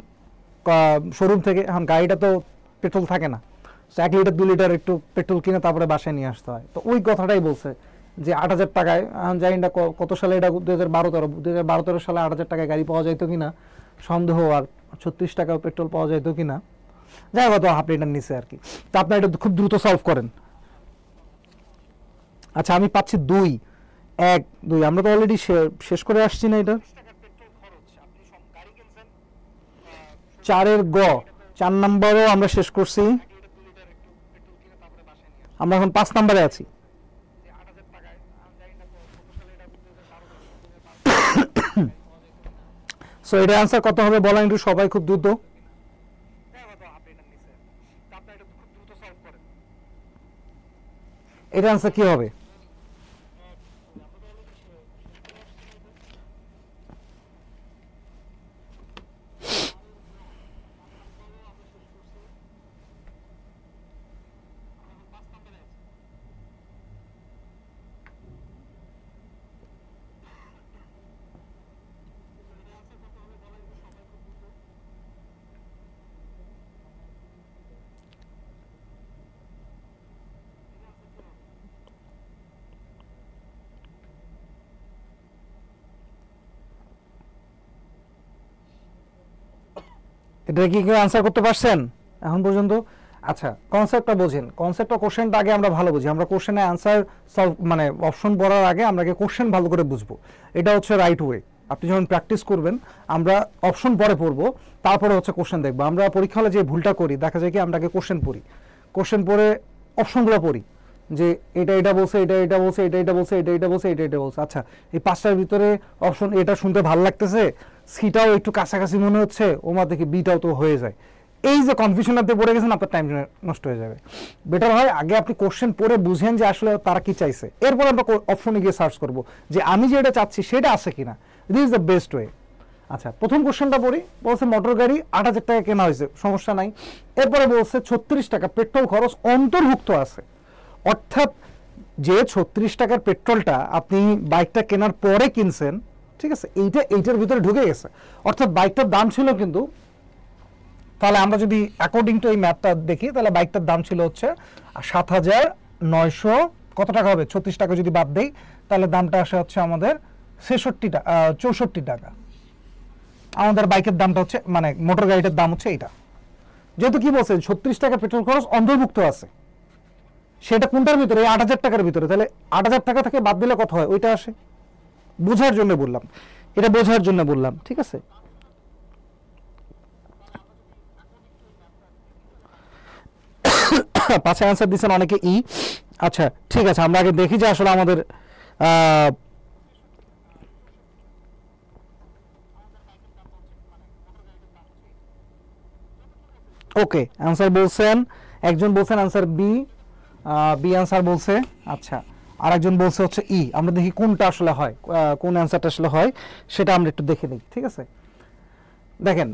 শোরুম থেকে, এখন গাড়িটা তো পেট্রোল থাকে না, 1 লিটার 2 লিটার একটু পেট্রোল কিনে তারপরে বাসায় নিয়ে আসতে হয়। তো ওই কথাটাই বলছে যে 8,000 টাকায়, এখন জানি না কত সালে এটা 2012-13 সালে 8,000 টাকায় গাড়ি পাওয়া যাইতো কিনা সন্দেহ, আর 36 টাকা পেট্রোল পাওয়া যাইতো কিনা, যাই হোক আপনি এটা নিচে আর কি। তো আপনার এটা খুব দ্রুত সলভ করেন। আচ্ছা আমি পাচ্ছি 2 আমরা তো অলরেডি শেষ করে আসছি না এটা। 4 নম্বরও আমরা শেষ করছি, আমরা এখন 5 নম্বরে আছি। সো এটা आंसर কত হবে বলেন একটু সবাই খুব দ্রুত। এটা आंसर কি হবে? এটা কি কেউ आंसर করতে পারছেন এখন পর্যন্ত? আচ্ছা কনসেপ্টটা বোঝেন, কনসেপ্টটা কোশ্চেনটা আগে আমরা ভালো বুঝি, আমরা কোশ্চেনে आंसर সলভ মানে অপশন পড়ার আগে আমরা কোশ্চেন ভালো করে বুঝবো, এটা হচ্ছে রাইট ওয়ে। আপনি যখন প্র্যাকটিস করবেন আমরা অপশন পরে পড়বো, তারপরে হচ্ছে কোশ্চেন দেখবো। আমরা পরীক্ষা হলে যে ভুলটা করি দেখা যায় কি, আমরা আগে কোশ্চেন পড়ি, কোশ্চেন পড়ে অপশনগুলো পড়ি যে এটা বলছে, এটা বলছে, এটা বলছে, এটা বলছে, এটা বলছে। আচ্ছা এই 5টার ভিতরে অপশন এটা শুনতে ভালো লাগতেছে, সিটাও একটু কাছাকাছি মনে হচ্ছে, ওমা দেখি বিটাও তো হয়ে যায়। এই যে কনফিউশনাতে পড়ে গেছেন, আপনার টাইম নষ্ট হয়ে যাবে। বেটার হয় আগে আপনি কোশ্চেন পড়ে বুঝেন যে আসলে তারা কি চাইছে, এরপর আমরা অপশনে গিয়ে সার্চ করব যে আমি যেটা চাচ্ছি সেটা আছে কিনা। This is the best way. আচ্ছা প্রথম কোশ্চেনটা পড়ি, বলছে মোটর গাড়ি 8,000 টাকা কেনা হয়েছে, সমস্যা নাই। এরপরে বলছে 36 টাকা পেট্রোল খরচ অন্তর্ভুক্ত আছে, অর্থাৎ যে 36 টাকার পেট্রোলটা আপনি বাইকটা কেনার পরে কিনছেন, ঠিক আছে, এইটার ভিতরে ঢুকে গেছে, অর্থাৎ বাইকটার দাম ছিল কিন্তু, তাহলে আমরা যদি অ্যাকর্ডিং টু এই ম্যাপটা দেখি তাহলে বাইকটার দাম ছিল হচ্ছে 7,900 কত টাকা হবে, 36 টাকা যদি বাদ দেই তাহলে দামটা আসে হচ্ছে আমাদের 64 টাকা। আমাদের বাইকের দামটা হচ্ছে মানে মোটর গাড়িটার দাম হচ্ছে এইটা। যেহেতু কি বলছে 36 টাকা পেট্রোল খরচ অন্তর্ভুক্ত আছে, সেটা কোনটার ভিতরে, 8,000 টাকার ভিতরে, তাহলে 8,000 টাকা থেকে বাদ দিলে কত হয় ওইটা আসে। বোঝার জন্য বললাম, এটা বোঝার জন্য বললাম, ঠিক আছে। পাঁচে आंसर দিচ্ছেন অনেকে ই। আচ্ছা ঠিক আছে, আমরা আগে দেখি যে আসলে আমাদের ওকে आंसर বলছেন, একজন বলছেন आंसर বি, आंसर বলছে। আচ্ছা আরেকজন বলছে হচ্ছে ই। আমরা দেখি কোনটা আসলে হয়, কোন आंसरটা আসলে হয় সেটা আমরা একটু দেখে নিই, ঠিক আছে। দেখেন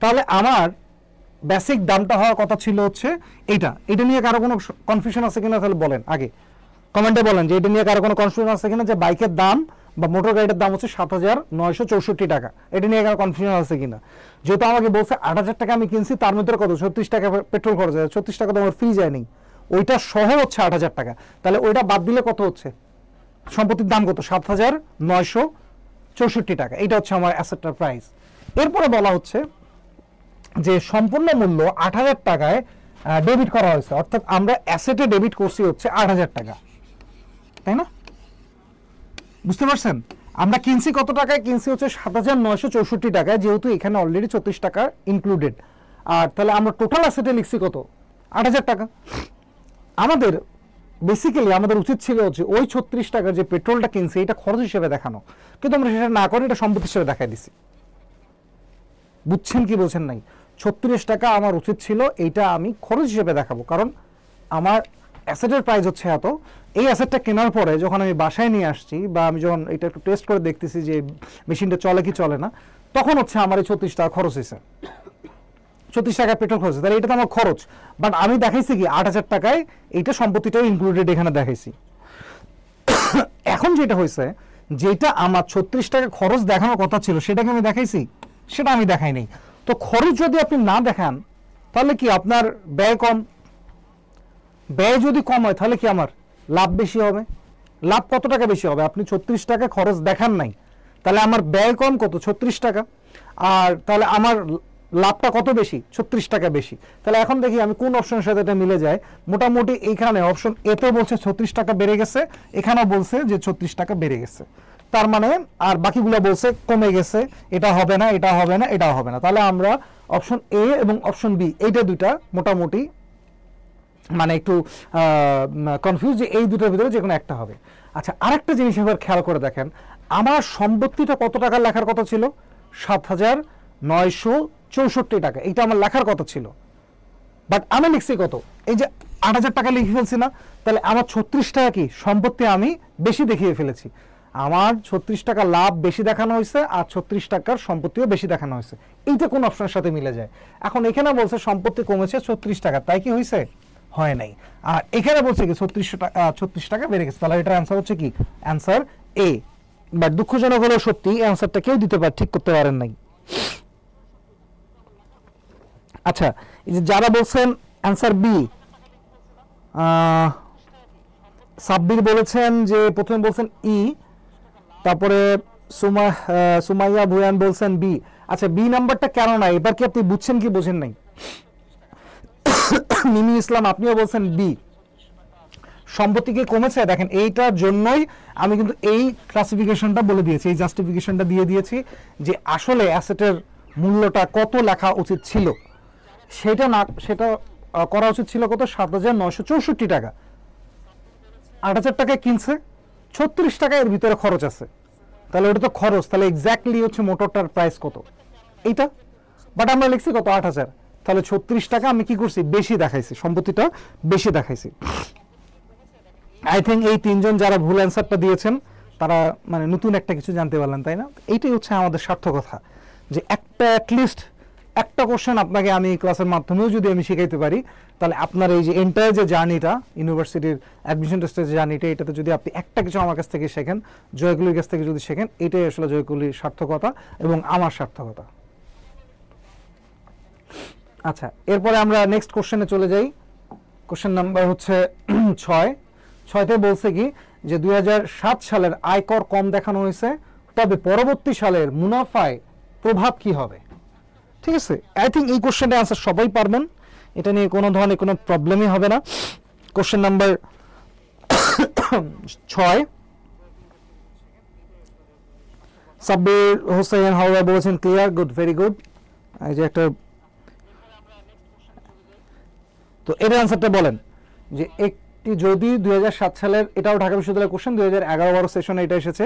তাহলে আমার বেসিক দামটা হওয়ার কথা ছিল হচ্ছে এটা নিয়ে কারো কোনো কনফিউশন আছে কিনা তাহলে বলেন আগে কমেন্টে বলেন যে এটা নিয়ে কারো কোনো কনফিউশন আছে কিনা, যে বাইকের দাম বা মোটর গাড়িটার দাম হচ্ছে 7,964 টাকা, এটা নিয়ে কারো কনফিউশন আছে কিনা। যেহেতু আমাকে বলছে 8,000 টাকা আমি কিনছি, তার মধ্যে কত 36 টাকা পেট্রোল খরচ হয়, 36 টাকা তো আমার ফ্রি যায়নি, ওইটা সহ হচ্ছে 8,000 টাকা, তাহলে ওইটা বাদ দিলে কত হচ্ছে, সম্পত্তির দাম কত 7,964 টাকা, এটা হচ্ছে আমার অ্যাসেটটার প্রাইস। এরপরে বলা হচ্ছে যে সম্পূর্ণ মূল্য 8,000 টাকায় ডেবিট করা হয়েছে, অর্থাৎ আমরা অ্যাসেটে ডেবিট করছি হচ্ছে 8,000 টাকা, তাই না? বুঝতে পারছেন? আমরা কিনছি কত টাকায়, কিনছি হচ্ছে 7,964 টাকায়, যেহেতু এখানে অলরেডি 34 টাকা ইনক্লুডেড, আর তাহলে আমরা টোটাল অ্যাসেটে লিখছি কত 8,000 টাকা। আমাদের বেসিক্যালি আমাদের উচিত ছিল হচ্ছে ওই 36 টাকার যে পেট্রোলটা কিনছি এটা খরচ হিসেবে দেখানো, কিন্তু আমরা সেটা না করে এটা সম্পত্তি হিসেবে দেখাই দিছি। বুঝছেন কি বলছেন নাই? 36 টাকা আমার উচিত ছিল এইটা আমি খরচ হিসেবে দেখাবো, কারণ আমার অ্যাসেটের প্রাইস হচ্ছে এত। এই অ্যাসেটটা কেনার পরে যখন আমি বাসায় নিয়ে আসছি বা আমি যখন এটা একটু টেস্ট করে দেখতেছি যে মেশিনটা চলে কি চলে না, তখন হচ্ছে আমার এই 36 টাকা খরচ হয়েছে। 34 টাকা পেট্রোল খরচ, তাহলে এটা তো আমার খরচ, বাট আমি দেখাইছি কি 8,000 টাকায় এইটা সম্পত্তিটাও ইনক্লুডেড এখানে দেখাইছি। এখন যেটা হয়েছে, যেটা আমার 36 টাকা খরচ দেখানোর কথা ছিল সেটাকে আমি দেখাইছি, সেটা আমি দেখাই নাই। তো খরচ যদি আপনি না দেখান তাহলে কি আপনার ব্যয় কম, ব্যয় যদি কম হয় তাহলে কি আমার লাভ বেশি হবে? লাভ কত টাকা বেশি হবে? আপনি 36 টাকা খরচ দেখান নাই, তাহলে আমার ব্যয় কম কত? 36 টাকা। আর তাহলে আমার লাভটা কত বেশি? 36 টাকা বেশি। তাহলে এখন দেখি আমি কোন অপশনের সাথে এটা মিলে যায়। মোটামুটি এইখানে অপশন এতে বলছে 36 টাকা বেড়ে গেছে, এখানেও বলছে যে 36 টাকা বেড়ে গেছে, তার মানে আর বাকিগুলো বলছে কমে গেছে, এটা হবে না, এটা হবে না, এটাও হবে না। তাহলে আমরা অপশন এ এবং অপশন বি এইটা দুইটা মোটামুটি মানে একটু কনফিউজ যে এই দুটোর ভিতরে যে কোনো একটা হবে। আচ্ছা, আরেকটা জিনিস এবার খেয়াল করে দেখেন, আমার সম্পত্তিটা কত টাকা লেখার কথা ছিল? 7,964 টাকা, এটা আমার লেখার কথা ছিল, বাট আমি লিখছি কত? এই যে 8,000 টাকা লিখে ফেলছি না? তাহলে আমার 36 টাকা কি সম্পত্তি আমি বেশি দেখিয়ে ফেলেছি। আমার 36 টাকা লাভ বেশি দেখানো হয়েছে আর 36 টাকার সম্পত্তিও বেশি দেখানো হয়েছে। এইটা কোন অপশনের সাথে মিলে যায়? এখন এখানে বলছে সম্পত্তি কমেছে 36 টাকা, তাই কি হয়েছে? হয় নাই। আর এখানে বলছে কি 36 টাকা বেড়ে গেছে, তাহলে এটার অ্যান্সার হচ্ছে কি? Answer A. বাট দুঃখজনক হলেও সত্যি অ্যান্সারটা কেউ দিতে পারে, ঠিক করতে পারেন নাই। আচ্ছা, এই যে যারা বলছেন অ্যান্সার বি, সাব্বির বলেছেন যে প্রথমে বলছেন ই, তারপরে সুমাইয়া ভুয়ান বলছেন বি। আচ্ছা, বি নাম্বারটা কেন নাই এবার কি আপনি বুঝছেন কি বোঝেন নাই? মিমি ইসলাম আপনিও বলছেন বি, সম্পত্তি কি কমেছে? দেখেন এইটার জন্যই আমি কিন্তু এই ক্লাসিফিকেশনটা বলে দিয়েছি, এই জাস্টিফিকেশনটা দিয়ে দিয়েছি যে আসলে অ্যাসেটের মূল্যটা কত লেখা উচিত ছিল, সেটা না, সেটা করা উচিত ছিল কত? 7,964 টাকা। 8,000 টাকায় কিনছে, 36 টাকা এর ভিতরে খরচ আছে, তাহলে ওটা তো খরচ, তাহলে এক্স্যাক্টলি হচ্ছে মোটরটার প্রাইস কত? এইটা। বাট আমরা লিখছি কত? 8,000, তাহলে 36 টাকা আমি কি করছি? বেশি দেখাইছি, সম্পত্তিটা বেশি দেখাইছি। আই থিঙ্ক এই তিনজন যারা ভুল অ্যান্সারটা দিয়েছেন তারা মানে নতুন একটা কিছু জানতে পারলেন, তাই না? এইটাই হচ্ছে আমাদের সার্থকতা, যে একটা অ্যাটলিস্ট একটা কোশ্চেন আপনাকে আমি এই ক্লাসের মাধ্যমেও যদি আমি শিখাইতে পারি, তাহলে আপনার এই যে এন্টায়ার যে জার্নিটা, ইউনিভার্সিটির অ্যাডমিশন টেস্টের জার্নিটা, এটাতে যদি আপনি একটা কিছু আমার কাছ থেকে শেখেন, জয়কুলির কাছ থেকে যদি শেখেন, এটাই আসলে জয়কুলির সার্থকতা এবং আমার সার্থকতা। আচ্ছা, এরপরে আমরা নেক্সট কোশ্চেনে চলে যাই। কোশ্চেন নাম্বার হচ্ছে 6তে বলছে কি যে 2007 সালের আয়কর কম দেখানো হয়েছে, তবে পরবর্তী সালের মুনাফায় প্রভাব কি হবে? ঠিক আছে, আই থিঙ্ক এই কোশ্চেনটা আনসার সবাই পারবেন, এটা নিয়ে কোনো ধরনের কোনো প্রবলেমই হবে না। কোশ্চেন নাম্বার 6, সাব্বির হোসেন হাওয়া বলেছেন ক্লিয়ার, গুড, ভেরি গুড। এই যে একটা, তো এর অ্যান্সারটা বলেন যে একটি যদি 2007 সালের, এটাও ঢাকা বিশ্ববিদ্যালয়ের কোশ্চেন, 2011-12 সেশনে এটা এসেছে,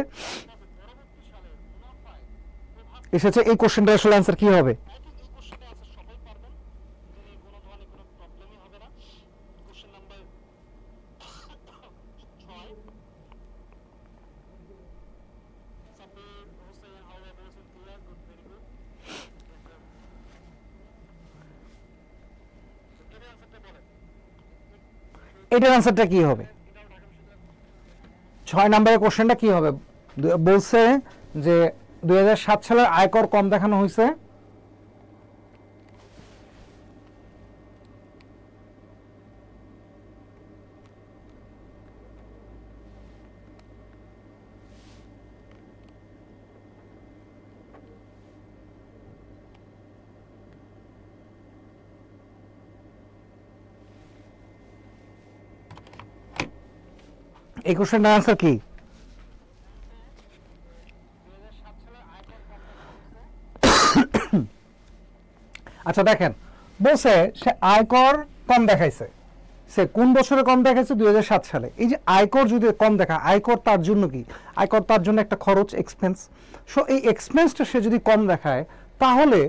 এই কোশ্চেনটা আসলে অ্যান্সার কি হবে? এটার অ্যান্সারটা কি হবে? 6 নম্বরের কোশ্চেনটা কি হবে? বলছে যে 2007 সালের আয়কর কম দেখানো হয়েছে, এই কোশ্চেনটার আনসার কি? আচ্ছা দেখেন, বলছে সে আয়কর কম দেখাইছে, সে কোন বছরে কম দেখাইছে? 2007 সালে। এই যে আয়কর যদি কম দেখায়, আয়কর তার জন্য কি? আয়কর তার জন্য একটা খরচ, এক্সপেন্স। সো এই এক্সপেন্সটা সে যদি কম দেখায় তাহলে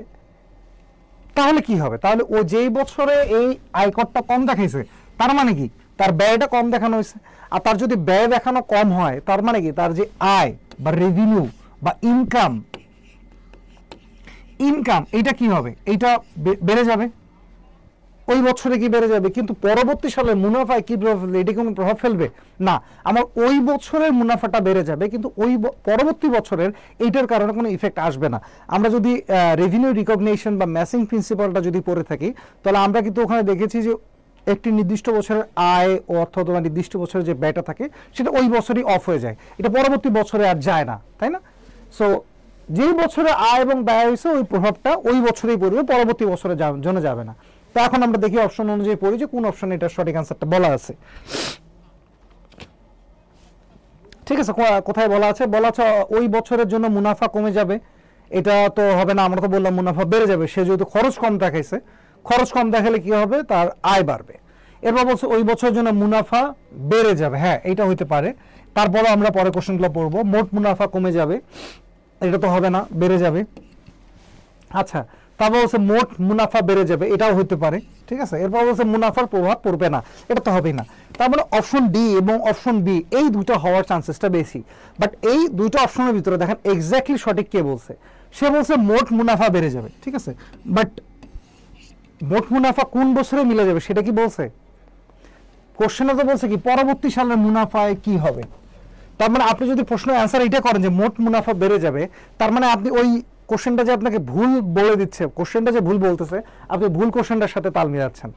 কি হবে? তাহলে ও যেই বছরে এই আয়করটা কম দেখাইছে তার মানে কি? তার ব্যয়টা কম দেখানো হয়েছে। আর তার যদি ব্যয় দেখানো কম হয় তার মানে কি? তার যে আয় বা রেভিনিউ বা ইনকাম, ইনকাম এটা কি হবে, এইটা বেড়ে যাবে, ওই বছরে কি বেড়ে যাবে, কিন্তু পরবর্তী সালের মুনাফায় কি প্রভাব ফেলবে, এটা কোনো প্রভাব ফেলবে না। আমার ওই বছরের মুনাফাটা বেড়ে যাবে, কিন্তু ওই পরবর্তী বছরের এইটার কারণে কোনো ইফেক্ট আসবে না। আমরা যদি রেভিনিউ রিকগনিশন বা ম্যাচিং প্রিন্সিপালটা যদি পড়ে থাকি, তাহলে আমরা কিন্তু ওখানে দেখেছি যে একটি নির্দিষ্ট বছরের আয় ও অর্থ অথবা নির্দিষ্ট বছরের যে ব্যয়টা থাকে সেটা ওই বছরই অফ হয়ে যায়, এটা পরবর্তী বছরে আর যায় না, তাই না? সো যেই বছরে আয় এবং ব্যয় হয়েছে ওই প্রভাবটা ওই বছরেই পড়বে, পরবর্তী বছরে জন্য যাবে না। তো এখন আমরা দেখি অপশন অনুযায়ী পড়ি যে কোন অপশনে এটা সঠিক অ্যান্সারটা বলা আছে। ঠিক আছে, কোথায় বলা আছে? বলা আছে ওই বছরের জন্য মুনাফা কমে যাবে, এটা তো হবে না, আমরা তো বললাম মুনাফা বেড়ে যাবে। সে যেহেতু খরচ কম দেখাইছে, খরচ কম দেখালে কি হবে, তার আয় বাড়বে। এরপর বলছে ওই বছরের জন্য মুনাফা বেড়ে যাবে, হ্যাঁ এটা হইতে পারে। তারপরে আমরা পরে কোশ্চেনগুলো পড়বো। মোট মুনাফা কমে যাবে, এটা তো হবে না, বেড়ে যাবে। আচ্ছা, তারপর বলছে মোট মুনাফা বেড়ে যাবে, এটাও হতে পারে। ঠিক আছে, এরপর বলছে মুনাফার প্রভাব পড়বে না, এটা তো হবেই না। তার মানে অপশন ডি এবং অপশন বি এই দুটো হওয়ার চান্সেসটা বেশি। বাট এই দুটো অপশনের ভিতরে দেখেন এক্স্যাক্টলি সঠিক কে বলছে, সে বলছে মোট মুনাফা বেড়ে যাবে। ঠিক আছে, বাট মোট মুনাফা কোন বছরে মিলে যাবে সেটা কি বলছে? কোশ্চেনে তো বলছে কি পরবর্তী সালের মুনাফায় কি হবে। তার মানে আপনি যদি প্রশ্নের অ্যান্সার এটা করেন যে মোট মুনাফা বেড়ে যাবে, তার মানে আপনি ওই কোশ্চেনটা যে আপনাকে ভুল বলে দিচ্ছে, কোশ্চেনটা যে ভুল বলতেছে, আপনি ভুল কোশ্চেনটার সাথে তাল মিলাচ্ছেন।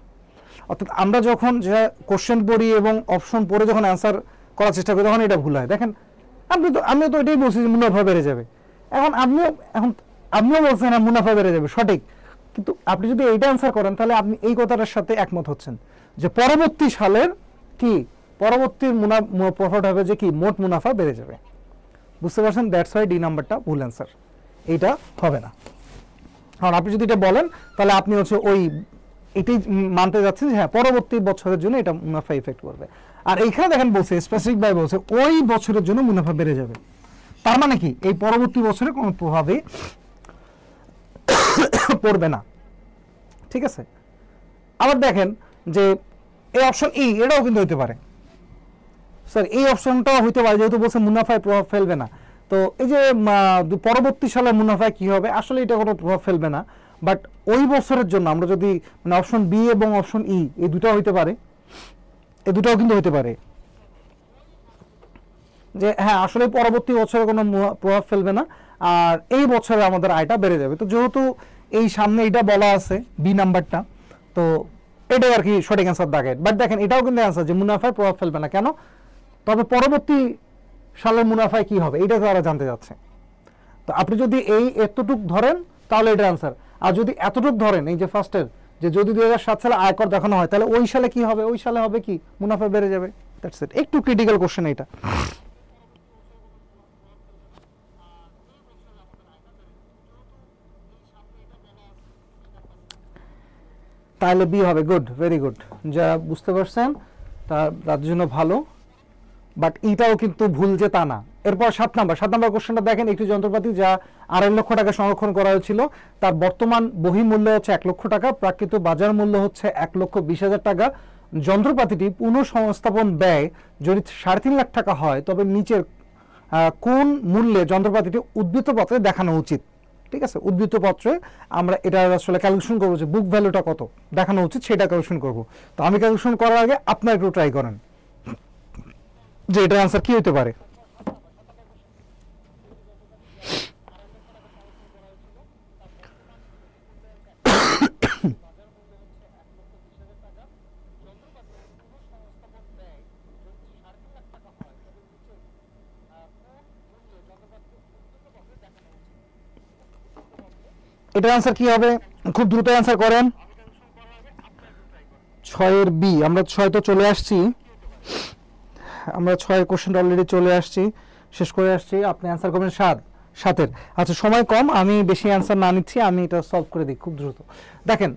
অর্থাৎ আমরা যখন যে কোশ্চেন পড়ি এবং অপশন পড়ে যখন অ্যান্সার করার চেষ্টা করি তখন এটা ভুল হয়। দেখেন আমিও তো এটাই বলছি যে মুনাফা বেড়ে যাবে, এখন আপনিও বলছেন না মুনাফা বেড়ে যাবে, সঠিক। কিন্তু আপনি যদি এইটা অ্যান্সার করেন তাহলে আপনি এই কথাটার সাথে একমত হচ্ছেন যে পরবর্তী সালের কি পরবর্তী প্রফিট হবে যে কি মোট মুনাফা বেড়ে যাবে। বুঝতে পারছেন? দ্যাটস ওয়াই ডি নাম্বারটা ভুল অ্যান্সার, এইটা হবে না। কারণ আপনি যদি এটা বলেন তাহলে আপনি হচ্ছে ওই এটাই মানতে যাচ্ছেন যে হ্যাঁ পরবর্তী বছরের জন্য এটা মুনাফা ইফেক্ট করবে। আর এইখানে দেখেন বলছে স্পেসিফিক ভাবে বলছে ওই বছরের জন্য মুনাফা বেড়ে যাবে, তার মানে কি এই পরবর্তী বছরে কোনো প্রভাবে পড়বে না। ঠিক আছে, আবার দেখেন যে এই অপশন ই এটাও কিন্তু হইতে পারে, স্যার এই অপশনটাও হইতে পারে, যেহেতু বলছে মুনাফায় প্রভাব ফেলবে না। তো এই যে পরবর্তী সালে মুনাফায় কি হবে, আসলে এটা কোনো প্রভাব ফেলবে না। বাট ওই বছরের জন্য আমরা যদি মানে অপশন বি এবং অপশন ই এই দুটো হইতে পারে, এই দুটাও কিন্তু হইতে পারে যে হ্যাঁ আসলে পরবর্তী বছরে কোনো প্রভাব ফেলবে না আর এই বছরে আমাদের আয়টা বেড়ে যাবে। তো যেহেতু এই সামনে এটা বলা আছে বি নাম্বারটা, তো এটাই আর কি সঠিক অ্যান্সার দেখেন। বাট দেখেন এটাও কিন্তু অ্যান্সার যে মুনাফায় প্রভাব ফেলবে না, কেন? তবে পরবর্তী সালের মুনাফায় কি হবে এটা তারা জানতে যাচ্ছে। তো আপনি যদি এই এতটুক ধরেন তাহলে এটার অ্যান্সার, আর যদি এতটুক ধরেন এই যে ফার্স্টের যে যদি 2007 সালে আয়কর দেখানো হয় তাহলে ওই সালে কি হবে, ওই সালে হবে কি মুনাফা বেড়ে যাবে। দ্যাটস ইট, একটু ক্রিটিক্যাল কোশ্চেন এটা। তাহলে বি হবে। গুড, ভেরি গুড, যা বুঝতে পারছেন তার জন্য ভালো। বাট এটাও কিন্তু ভুল যে তা না। এরপর 7 নাম্বার কোশ্চেনটা দেখেন, একটি যন্ত্রপাতি যা 2.5 লক্ষ টাকা সংরক্ষণ করা হয়েছিল তার বর্তমান বহি মূল্য হচ্ছে 1 লক্ষ টাকা, প্রাকৃত বাজার মূল্য হচ্ছে 1,20,000 টাকা। যন্ত্রপাতিটি পুনঃসংস্থাপন ব্যয় যদি 3.5 লাখ টাকা হয় তবে নিচের কোন মূল্যে যন্ত্রপাতিটি উদ্ধৃত পত্রে দেখানো উচিত। ঠিক আছে, উদ্ধৃত পত্রে আমরা এটা আসলে ক্যালকুলেশন করবো যে বুক ভ্যালুটা কত দেখানো উচিত সেটা ক্যালকুলেশন করব। তো আমি ক্যালকুলেশন করার আগে আপনার একটু ট্রাই করেন যে এটার অ্যান্সার কি হতে পারে। এটার অ্যান্সার কি হবে? খুব দ্রুত অ্যান্সার করেন। 6 বি, আমরা 6 তো চলে আসছি, আমরা 6 কোশ্চেনটা অলরেডি চলে আসছি, শেষ করে আসছি। আপনি অ্যান্সার করবেন 7-এর। আচ্ছা সময় কম, আমি বেশি অ্যান্সার না নিচ্ছি, আমি এটা সলভ করে দিই খুব দ্রুত। দেখেন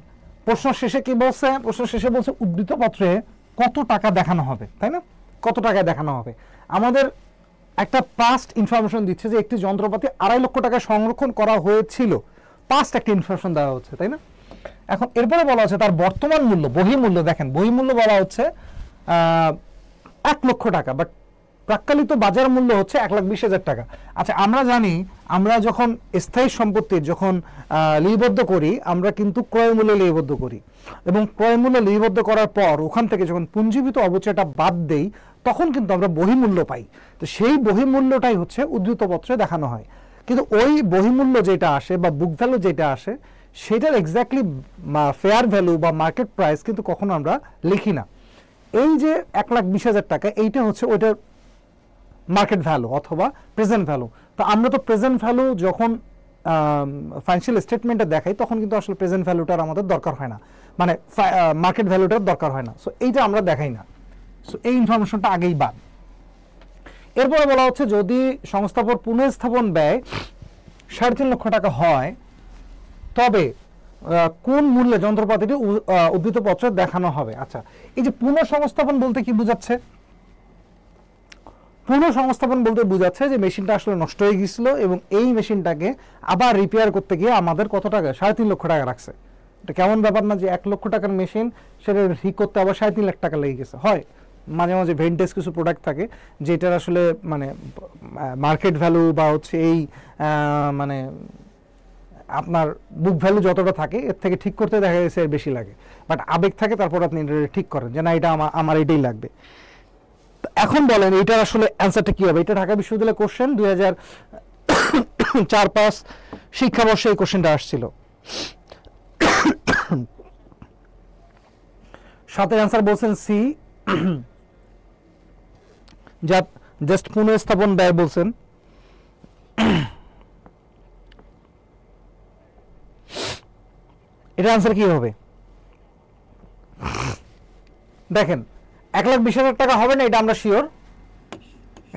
প্রশ্ন শেষে কি বলছে, প্রশ্ন শেষে বলছে উদ্ধৃত পত্রে কত টাকা দেখানো হবে, তাই না? কত টাকায় দেখানো হবে। আমাদের একটা পাস্ট ইনফরমেশন দিচ্ছে যে একটি যন্ত্রপাতি 2.5 লক্ষ টাকা সংরক্ষণ করা হয়েছিল, পাস্ট একটা ইনফরমেশন দেওয়া হচ্ছে, তাই না? এখন এরপরে বলা হচ্ছে তার বর্তমান মূল্য, বহিমূল্য, দেখেন বহিমূল্য বলা হচ্ছে 1 লক্ষ টাকা, বাট প্রাক্কালিত বাজার মূল্য হচ্ছে 1,20,000 টাকা। আচ্ছা, আমরা জানি আমরা যখন স্থায়ী সম্পত্তির যখন লিপিবদ্ধ করি আমরা কিন্তু ক্রয় মূল্য লিপিবদ্ধ করি, এবং ক্রয় মূল্য লিপিবদ্ধ করার পর ওখান থেকে যখন পুঞ্জীভূত অবচয়টা বাদ দেই তখন কিন্তু আমরা বহিমূল্য পাই। তো সেই বহিমূল্যটাই হচ্ছে উদ্ধৃতপত্রে দেখানো হয়, কিন্তু ওই বহিমূল্য যেটা আসে বা বুক ভ্যালু যেটা আসে সেটার এক্স্যাক্টলি ফেয়ার ভ্যালু বা মার্কেট প্রাইস কিন্তু কখনো আমরা লিখি না। এই যে 1,20,000 টাকা এইটা হচ্ছে ওইটার মার্কেট ভ্যালু অথবা প্রেজেন্ট ভ্যালু। তো আমরা তো প্রেজেন্ট ভ্যালু যখন ফাইন্যান্সিয়াল স্টেটমেন্টে দেখাই তখন কিন্তু আসলে প্রেজেন্ট ভ্যালুটার আমাদের দরকার হয় না, মানে মার্কেট ভ্যালুটার দরকার হয় না। সো এইটা আমরা দেখাই না, সো এই ইনফরমেশনটা আগেই বাদ। এরপরে বলা হচ্ছে যদি সংস্থাপন পুনঃস্থাপন ব্যয় 3.5 লক্ষ টাকা হয় তবে কোন মূল্যে যন্ত্রপাতিটি উদ্ধৃতপত্রে দেখানো হবে। আচ্ছা, এই যে পুনঃসংস্থাপন বলতে কি বোঝাচ্ছে? পুনঃসংস্থাপন বলতে বোঝাচ্ছে যে মেশিনটা আসলে নষ্ট হয়ে গিয়েছিল এবং এই মেশিনটাকে আবার রিপেয়ার করতে গিয়ে আমাদের কত টাকা, 3.5 লক্ষ টাকা রাখছে। এটা কেমন ব্যাপার না যে 1 লক্ষ টাকার মেশিন সেটা ঠিক করতে আবার 3.5 লাখ টাকা লেগে গেছে। হয় মাঝে মাঝে ভেন্টেজ কিছু প্রোডাক্ট থাকে যেটার আসলে মানে মার্কেট ভ্যালু বা হচ্ছে এই মানে আপনার বুক ভ্যালু যতটা থাকে এর থেকে ঠিক করতে দেখা গেছে এর বেশি লাগে, বাট আবেগ থাকে তারপর আপনি এটা ঠিক করেন যে না এটা আমার এটাই লাগবে। এখন বলেন এটার আসলে অ্যান্সারটা কি হবে? এটা ঢাকা বিশ্ববিদ্যালয় কোশ্চেন 2004-05 শিক্ষাবর্ষে এই কোশ্চেনটা আসছিল। সাথে অ্যান্সার বলছেন সি, যা জাস্ট পুনঃস্থাপন ব্যয় বলছেন। এটা আনসার কি হবে? দেখেন 1,20,000 টাকা হবে না, এটা আমরা শিওর।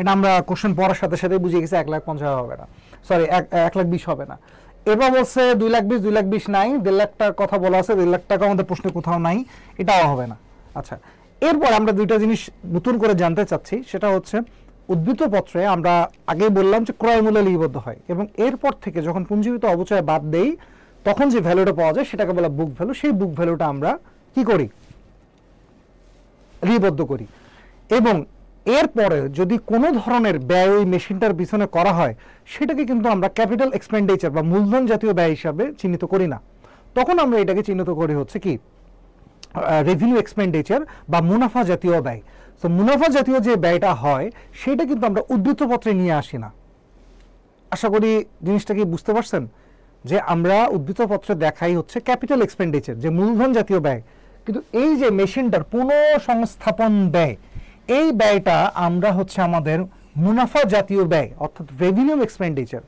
এটা আমরা কোশ্চেন পড়ার সাথে সাথে বুঝে গেছি 1,50,000 হবে না, সরি 1,20,000 হবে না। এবার বলছে 2,20,000 নাই, 1.5 লাখ টাকার কথা বলা আছে, 1.5 লাখ টাকা আমাদের প্রশ্নে কোথাও নাই, এটাও হবে না। আচ্ছা, এরপর আমরা দুইটা জিনিস নতুন করে জানতে চাচ্ছি, সেটা হচ্ছে উদ্ধৃতপত্রে আমরা আগেই বললাম যে ক্রয় মূল্য লিপিবদ্ধ হয় এবং এরপর থেকে যখন পুঞ্জীভূত অবচয় বাদ দেই তখন যে ভ্যালুটা পাওয়া যায় সেটাকে বলা বুক ভ্যালু। সেই বুক ভ্যালুটা আমরা কি করি, লিপিবদ্ধ করি। এবং এরপরে যদি কোনো ধরনের ব্যয় ওই মেশিনটার পিছনে করা হয় সেটাকে কিন্তু আমরা ক্যাপিটাল এক্সপেন্ডিচার বা মূলধন জাতীয় ব্যয় হিসাবে চিহ্নিত করি না, তখন আমরা এটাকে চিহ্নিত করি হচ্ছে কি রেভিনিউ এক্সপেন্ডিচার বা মুনাফা জাতীয় ব্যয়। তো মুনাফা জাতীয় যে ব্যয়টা হয় সেটা কিন্তু আমরা উদ্ধৃতপত্রে নিয়ে আসি না। আশা করি জিনিসটা কি বুঝতে পারছেন যে আমরা উদ্ধৃতপত্রে দেখাই হচ্ছে ক্যাপিটাল এক্সপেন্ডিচার যে মূলধন জাতীয় ব্যয়, কিন্তু এই যে মেশিনটার পুনঃসংস্থাপন ব্যয় এই ব্যয়টা আমরা হচ্ছে আমাদের মুনাফা জাতীয় ব্যয় অর্থাৎ রেভিনিউ এক্সপেন্ডিচার।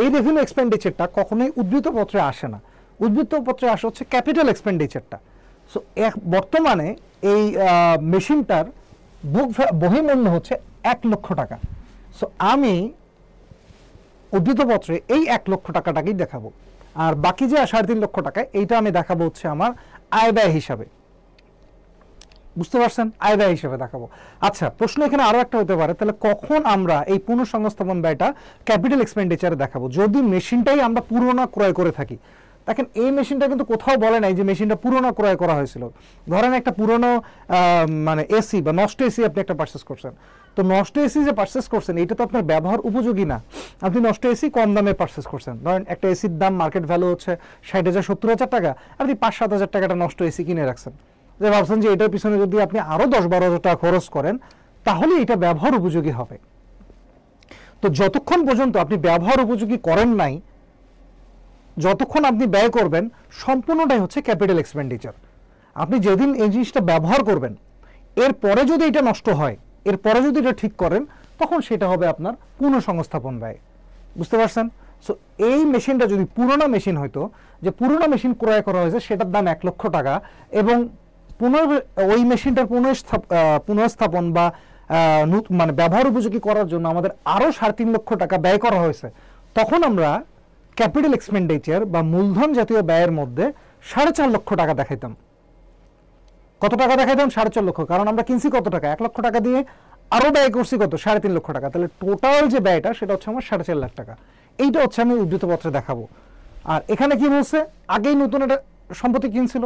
এই রেভিনিউ এক্সপেন্ডিচারটা কখনোই উদ্ধৃতপত্রে আসে না, উদ্ধৃতপত্রে আসে হচ্ছে ক্যাপিটাল এক্সপেন্ডিচারটা। সো বর্তমানে এই মেশিনটার বহিমূল্য হচ্ছে 1 লক্ষ টাকা। সো আমি উদ্ধৃতপত্রে এই 1 লক্ষ টাকাটাকেই দেখাবো, আর বাকি যে 3.5 লক্ষ টাকা এইটা আমি দেখাবো হচ্ছে আমার আয় ব্যয় হিসাবে। বুঝতে পারছেন? আয় ব্যয় হিসাবে দেখাবো। আচ্ছা, প্রশ্ন এখানে আরো একটা হতে পারে, তাহলে কখন আমরা এই পুনঃসংস্থাপন ব্যয়টা ক্যাপিটাল এক্সপেন্ডিচারে দেখাবো? যদি মেশিনটাই আমরা পুরোনো ক্রয় করে থাকি। দেখেন এই মেশিনটা কিন্তু কোথাও বলে নাই যে মেশিনটা পুরোনো ক্রয় করা হয়েছিল। ধরেন একটা পুরোনো মানে এসি বা নষ্ট এসি আপনি একটা পারচেস করছেন, তো নষ্ট এসি যে পারচেস করছেন এটা তো আপনার ব্যবহার উপযোগী না, আপনি নষ্ট এসি কম দামে পারচেস করছেন। ধরেন একটা এসির দাম মার্কেট ভ্যালু হচ্ছে 60,000-70,000 টাকা, আপনি 5-7,000 টাকাটা নষ্ট এসি কিনে রাখছেন, যে ভাবছেন যে এটার পিছনে যদি আপনি আরো 10-12,000 টাকা খরচ করেন তাহলে এটা ব্যবহার উপযোগী হবে। তো যতক্ষণ পর্যন্ত আপনি ব্যবহার উপযোগী করেন নাই, যতক্ষণ আপনি ব্যয় করবেন সম্পূর্ণটাই হচ্ছে ক্যাপিটাল এক্সপেন্ডিচার। আপনি যেদিন এই জিনিসটা ব্যবহার করবেন এরপরে যদি এটা নষ্ট হয়, এরপরে যদি এটা ঠিক করেন তখন সেটা হবে আপনার পুনঃসংস্থাপন ব্যয়। বুঝতে পারছেন? সো এই মেশিনটা যদি পুরোনো মেশিন হইতো, যে পুরোনো মেশিন ক্রয় করা হয়েছে সেটার দাম 1 লক্ষ টাকা এবং ওই মেশিনটার পুনঃস্থাপন বা মানে ব্যবহার উপযোগী করার জন্য আমাদের আরো 3.5 লক্ষ টাকা ব্যয় করা হয়েছে, তখন আমরা ক্যাপিটাল এক্সপেন্ডিচার বা মূলধন জাতীয় ব্যয়ের মধ্যে 4.5 লক্ষ টাকা দেখাইতাম। কত টাকা দেখাইতাম? 4.5 লক্ষ। কারণ আমরা কিনছি কত টাকা? 1 লক্ষ টাকা দিয়ে, আরো ব্যয় করছি কত? 3.5 লক্ষ টাকা। তাহলে টোটাল যে ব্যয়টা সেটা হচ্ছে আমার 4.5 লাখ টাকা। এইটা হচ্ছে আমি উদ্ধৃতপত্রে দেখাবো। আর এখানে কি বলছে? আগেই নতুন একটা সম্পত্তি কিনছিল,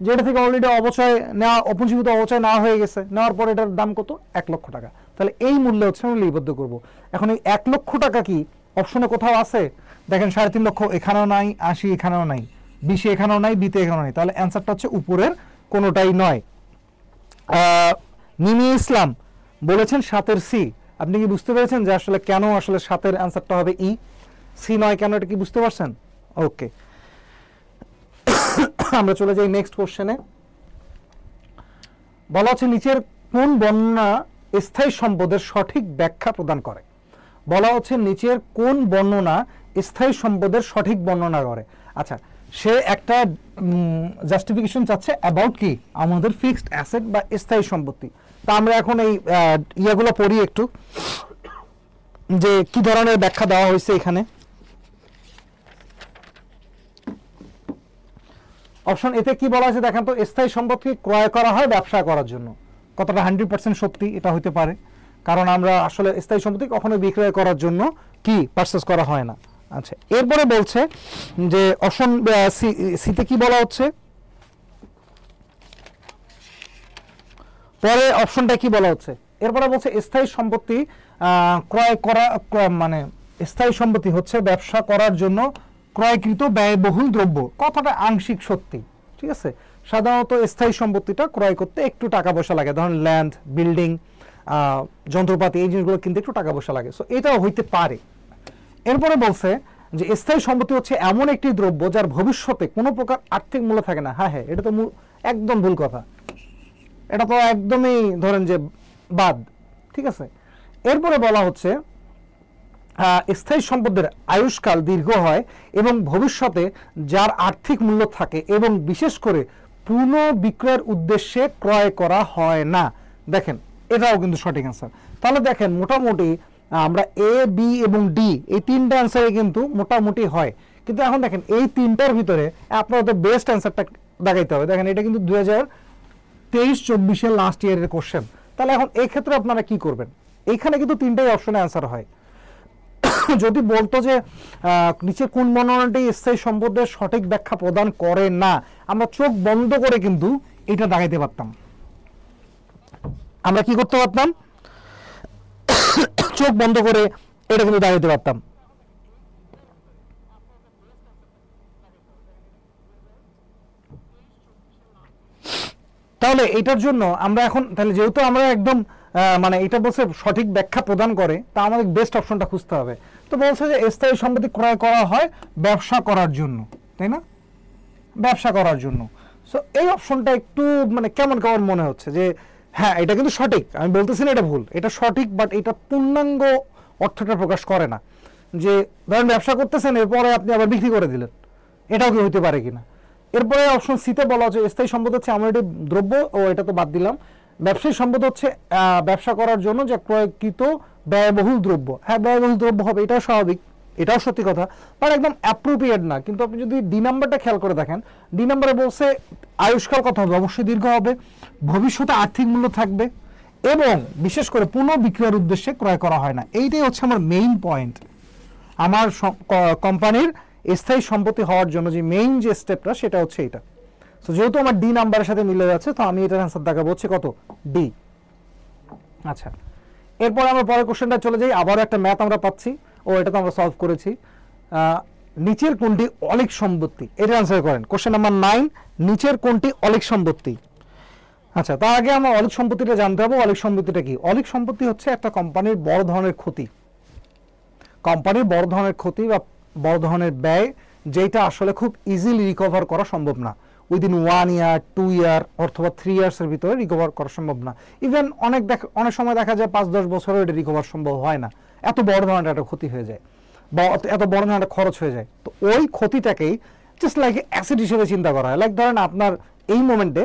যেটা থেকে অলরেডি অবচয় নেওয়া, অপুঞ্জীভূত অবচয় নেওয়া হয়ে গেছে, নেওয়ার পর এটার দাম কত, 1 লক্ষ টাকা। তাহলে এই মূল্যে হচ্ছে আমরা লিপিবদ্ধ করব। এখন এই 1 লক্ষ টাকা কি অপশনে কোথাও আছে? দেখেন 3.5 লক্ষ এখানেও নাই, 80 এখানেও নাই, 20 এখানেও নাই, বিতে এখানেও নাই। তাহলে অ্যান্সারটা হচ্ছে উপরের কোনোটাই নয়। নিমি ইসলাম বলেছেন 7-এর সি। আপনি কি বুঝতে পেরেছেন যে আসলে কেন আসলে 7-এর অ্যান্সারটা হবে ই, সি নয় কেন, এটা কি বুঝতে পারছেন? ওকে, আমরা চলে যাই নেক্সট কোশ্চেনে। বলা হচ্ছে নিচের কোন বর্ণনা স্থায়ী সম্পদের সঠিক ব্যাখ্যা প্রদান করে? বলা হচ্ছে নিচের কোন বর্ণনা স্থায়ী সম্পদের সঠিক বর্ণনা করে। আচ্ছা, সে একটা জাস্টিফিকেশন চাচ্ছে অ্যাবাউট কি, আমাদের ফিক্সড অ্যাসেট বা স্থায়ী সম্পত্তি। তা আমরা এখন এই ইয়াগুলো পড়ি একটু, যে কি ধরনের ব্যাখ্যা দেওয়া হয়েছে এখানে। অপশন এতে কি বলা হয়েছে দেখেন তো, স্থায়ী সম্পদকে ক্রয় করা হয় ব্যবসা করার জন্য। কতটা 100% সত্যি এটা হতে পারে, কারণ আমরা আসলে স্থায়ী সম্পত্তি কখনো বিক্রয় করার জন্য কি পারচেজ করা হয় না। আচ্ছা, এরপরে বলছে যে অপশন সিতে কি বলা হচ্ছে, পরে অপশনটা কি বলা হচ্ছে, এরপরে বলছে স্থায়ী সম্পত্তি ক্রয় করা, মানে স্থায়ী সম্পত্তি হচ্ছে ব্যবসা করার জন্য ক্রয়কৃত ব্যয়বহুল দ্রব্য। কথাটা আংশিক সত্যি, ঠিক আছে। সাধারণত স্থায়ী সম্পত্তিটা ক্রয় করতে একটু টাকা পয়সা লাগে, ধরুন ল্যান্ড, বিল্ডিং, যন্ত্রপাতি, এই জিনিসগুলো কিনতে একটু টাকা পয়সা লাগে, সো এটাও হইতে পারে। এরপরে বলছে যে স্থায়ী সম্পত্তি হচ্ছে এমন একটি দ্রব্য যার ভবিষ্যতে কোনো প্রকার আর্থিক মূল্য থাকে না। হ্যাঁ, এটা তো একদম ভুল কথা, এটা তো একদমই ধরেন যে বাদ, ঠিক আছে। এরপরে বলা হচ্ছে স্থায়ী সম্পদের আয়ুষ্কাল দীর্ঘ হয় এবং ভবিষ্যতে যার আর্থিক মূল্য থাকে এবং বিশেষ করে পুনঃ বিক্রয়ের উদ্দেশ্যে ক্রয় করা হয় না। দেখেন এটাও কিন্তু সঠিক অ্যান্সার। তাহলে দেখেন মোটামুটি আমরা এ, বি এবং ডি এই তিনটা অ্যান্সারে কিন্তু মোটামুটি হয়, কিন্তু এখন দেখেন এই তিনটার ভিতরে আপনার তো বেস্ট অ্যান্সারটা দেখাইতে হবে। দেখেন এটা কিন্তু 2023-24 লাস্ট ইয়ারের কোশ্চেন। তাহলে এখন এই ক্ষেত্রে আপনারা কি করবেন? এইখানে কিন্তু তিনটাই অপশনে অ্যান্সার হয়। যদি বলতো যে নিচে কোন বর্ণনাটি স্থায়ী সম্পদের সঠিক ব্যাখ্যা প্রদান করে না, আমরা চোখ বন্ধ করে কিন্তু এটা দেখাইতে পারতাম। আমরা কি করতে পারতাম? চোখ বন্ধ করে এটা কিন্তু দেখাইতে পারতাম। তাহলে এটার জন্য আমরা এখন তাহলে যেহেতু আমরা একদম মানে এটা বলছে সঠিক ব্যাখ্যা প্রদান করে, তা আমাদের বেস্ট অপশনটা খুঁজতে হবে। তো বলছে যে স্থায়ী সম্পত্তি ক্রয় করা হয় ব্যবসা করার জন্য, তাই না? ব্যবসা করার জন্য। সো এই অপশনটা একটু মানে কেমন কেমন মনে হচ্ছে যে হ্যাঁ এটা কিন্তু সঠিক, আমি বলতেছি না এটা ভুল, এটা সঠিক, বাট এটা পূর্ণাঙ্গ অর্থটা প্রকাশ করে না। যে ধরেন ব্যবসা করতেছেন এরপরে আপনি আবার বিক্রি করে দিলেন, এটাও কি হইতে পারে কিনা। এরপরে অপশন সিতে বলা হচ্ছে স্থায়ী সম্পদ হচ্ছে এমন একটি দ্রব্য, ও এটা তো বাদ দিলাম। ব্যবসায়ী সম্পদ হচ্ছে ব্যবসা করার জন্য যে ক্রয়কৃত ব্যয়বহুল দ্রব্য। হ্যাঁ, ব্যয়বহুল দ্রব্য হবে, এটাও স্বাভাবিক, এটাও সত্যি কথা, বাট একদম অ্যাপ্রোপ্রিয়েট না। কিন্তু আপনি যদি ডি নাম্বারটা খেয়াল করে দেখেন, ডি নাম্বারে বলছে আয়ুষ্কাল কত হবে, অবশ্যই দীর্ঘ হবে, ভবিষ্যতে আর্থিক মূল্য থাকবে এবং বিশেষ করে পুনঃ বিক্রয়ের উদ্দেশ্যে ক্রয় করা হয় না। এইটাই হচ্ছে আমার মেইন পয়েন্ট। আমার কোম্পানির স্থায়ী সম্পত্তি হওয়ার জন্য যে মেইন যে স্টেপটা সেটা হচ্ছে এটা। সো যেহেতু আমার ডি নাম্বারের সাথে মিলে যাচ্ছে, তো আমি এটার অ্যান্সার দেখাবো হচ্ছে কত, ডি। আচ্ছা, এরপর আমরা পরের কোশ্চেনটা চলে যাই। আবারও একটা ম্যাথ আমরা পাচ্ছি, ও এটা তো আমরা সলভ করেছি। নিচের কোনটি অলিক সম্পত্তি, এটা অ্যান্সার করেন। কোশ্চেন নাম্বার 9, নিচের কোনটি অলিক সম্পত্তি। আচ্ছা, তার আগে আমরা অলিক সম্পত্তিটা জানতে হবে। অলিক সম্পত্তিটা কি? অলিক সম্পত্তি হচ্ছে একটা কোম্পানির বড় ধরনের ক্ষতি, কোম্পানির বড় ধরনের ক্ষতি বা বড় ধরনের ব্যয়, যেটা আসলে খুব ইজিলি রিকভার করা সম্ভব না। উইদিন 1 ইয়ার, 2 ইয়ার অথবা 3 ইয়ার্সের ভিতরে রিকভার করা সম্ভব না। ইভেন অনেক সময় দেখা যায় 5-10 বছরও এটা রিকভার সম্ভব হয় না, এত বড় ধরনের একটা ক্ষতি হয়ে যায় বা এত বড় ধরনের একটা খরচ হয়ে যায়। তো ওই ক্ষতিটাকেই জাস্ট লাইক অ্যাসেট হিসেবে চিন্তা করা হয়। লাইক ধরেন আপনার এই মোমেন্টে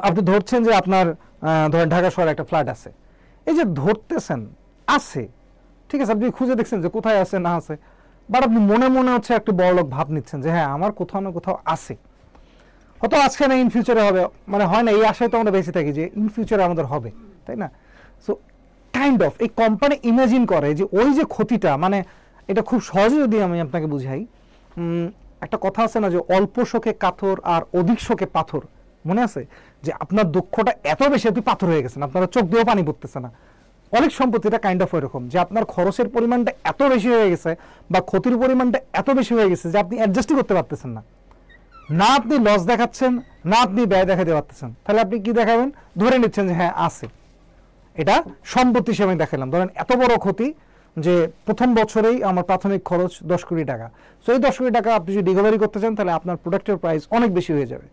আপনি ধরছেন যে আপনার ধরেন ঢাকা শহরে একটা ফ্ল্যাট আছে, এই যে ধরতেছেন আছে, ঠিক আছে, আপনি খুঁজে দেখছেন যে কোথায় আছে না আছে, বাট আপনি মনে মনে হচ্ছে একটু বড়লোক ভাব নিচ্ছেন যে হ্যাঁ আমার কোথাও না কোথাও আছে, হয়তো আজকে না ইন ফিউচারে হবে, মানে হয় না, এই আশায় তো আমরা বেঁচে থাকি যে ইন ফিউচারে আমাদের হবে, তাই না? সো কাইন্ড অফ এই কোম্পানি ইমাজিন করে যে ওই যে ক্ষতিটা, মানে এটা খুব সহজে যদি আমি আপনাকে বুঝাই, একটা কথা আছে না যে অল্প শোকে কাথর আর অধিক শোকে পাথর, মনে আছে? যে আপনার দুঃখটা এত বেশি আপনি পাথর হয়ে গেছেন, আপনার চোখ দিয়েও পানি পড়তেছে না। অনেক সম্পত্তিটা কাইন্ড অফ এরকম যে আপনার খরচের পরিমাণটা এত বেশি হয়ে গেছে বা ক্ষতির পরিমাণটা এত বেশি হয়ে গেছে যে আপনি অ্যাডজাস্টই করতে পারতেছেন না। না আপনি লস দেখাচ্ছেন, না আপনি ব্যয় দেখাতে পারতেছেন, তাহলে আপনি কি দেখাবেন? ধরে নিচ্ছেন যে হ্যাঁ আছে, এটা সম্পত্তি হিসেবে দেখালাম। ধরেন এত বড় ক্ষতি যে প্রথম বছরেই আমার প্রাথমিক খরচ 10 কোটি টাকা। সো এই 10 কোটি টাকা আপনি যদি রিকভারি করতে চান তাহলে আপনার প্রোডাক্টের প্রাইস অনেক বেশি হয়ে যাবে,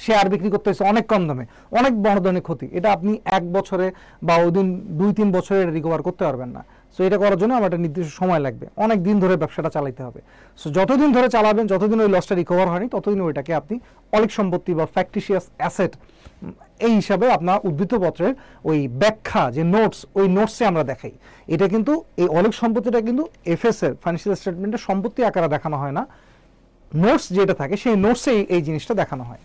শেয়ার বিক্রি করতে হচ্ছে অনেক কম দামে, অনেক বড় ধরনের ক্ষতি। এটা আপনি 1 বছরে বা ওই দিন 2-3 বছরে রিকভার করতে পারবেন না। সো এটা করার জন্য আমার একটা নির্দিষ্ট সময় লাগবে, অনেক দিন ধরে ব্যবসাটা চালাতে হবে। সো যতদিন ধরে চালাবেন, যতদিন ওই লসটা রিকভার হয়নি, ততদিন ওইটাকে আপনি অলিক সম্পত্তি বা ফ্যাক্টিশিয়াস অ্যাসেট এই হিসাবে আপনার উদ্ধৃতপত্রের ওই ব্যাখ্যা যে নোটস, ওই নোটসে আমরা দেখাই। এটা কিন্তু এই অলিক সম্পত্তিটা কিন্তু এফএস এর ফাইন্যান্সিয়াল স্টেটমেন্টে সম্পত্তি আকারে দেখানো হয় না, নোটস যেটা থাকে সেই নোটসে এই জিনিসটা দেখানো হয়।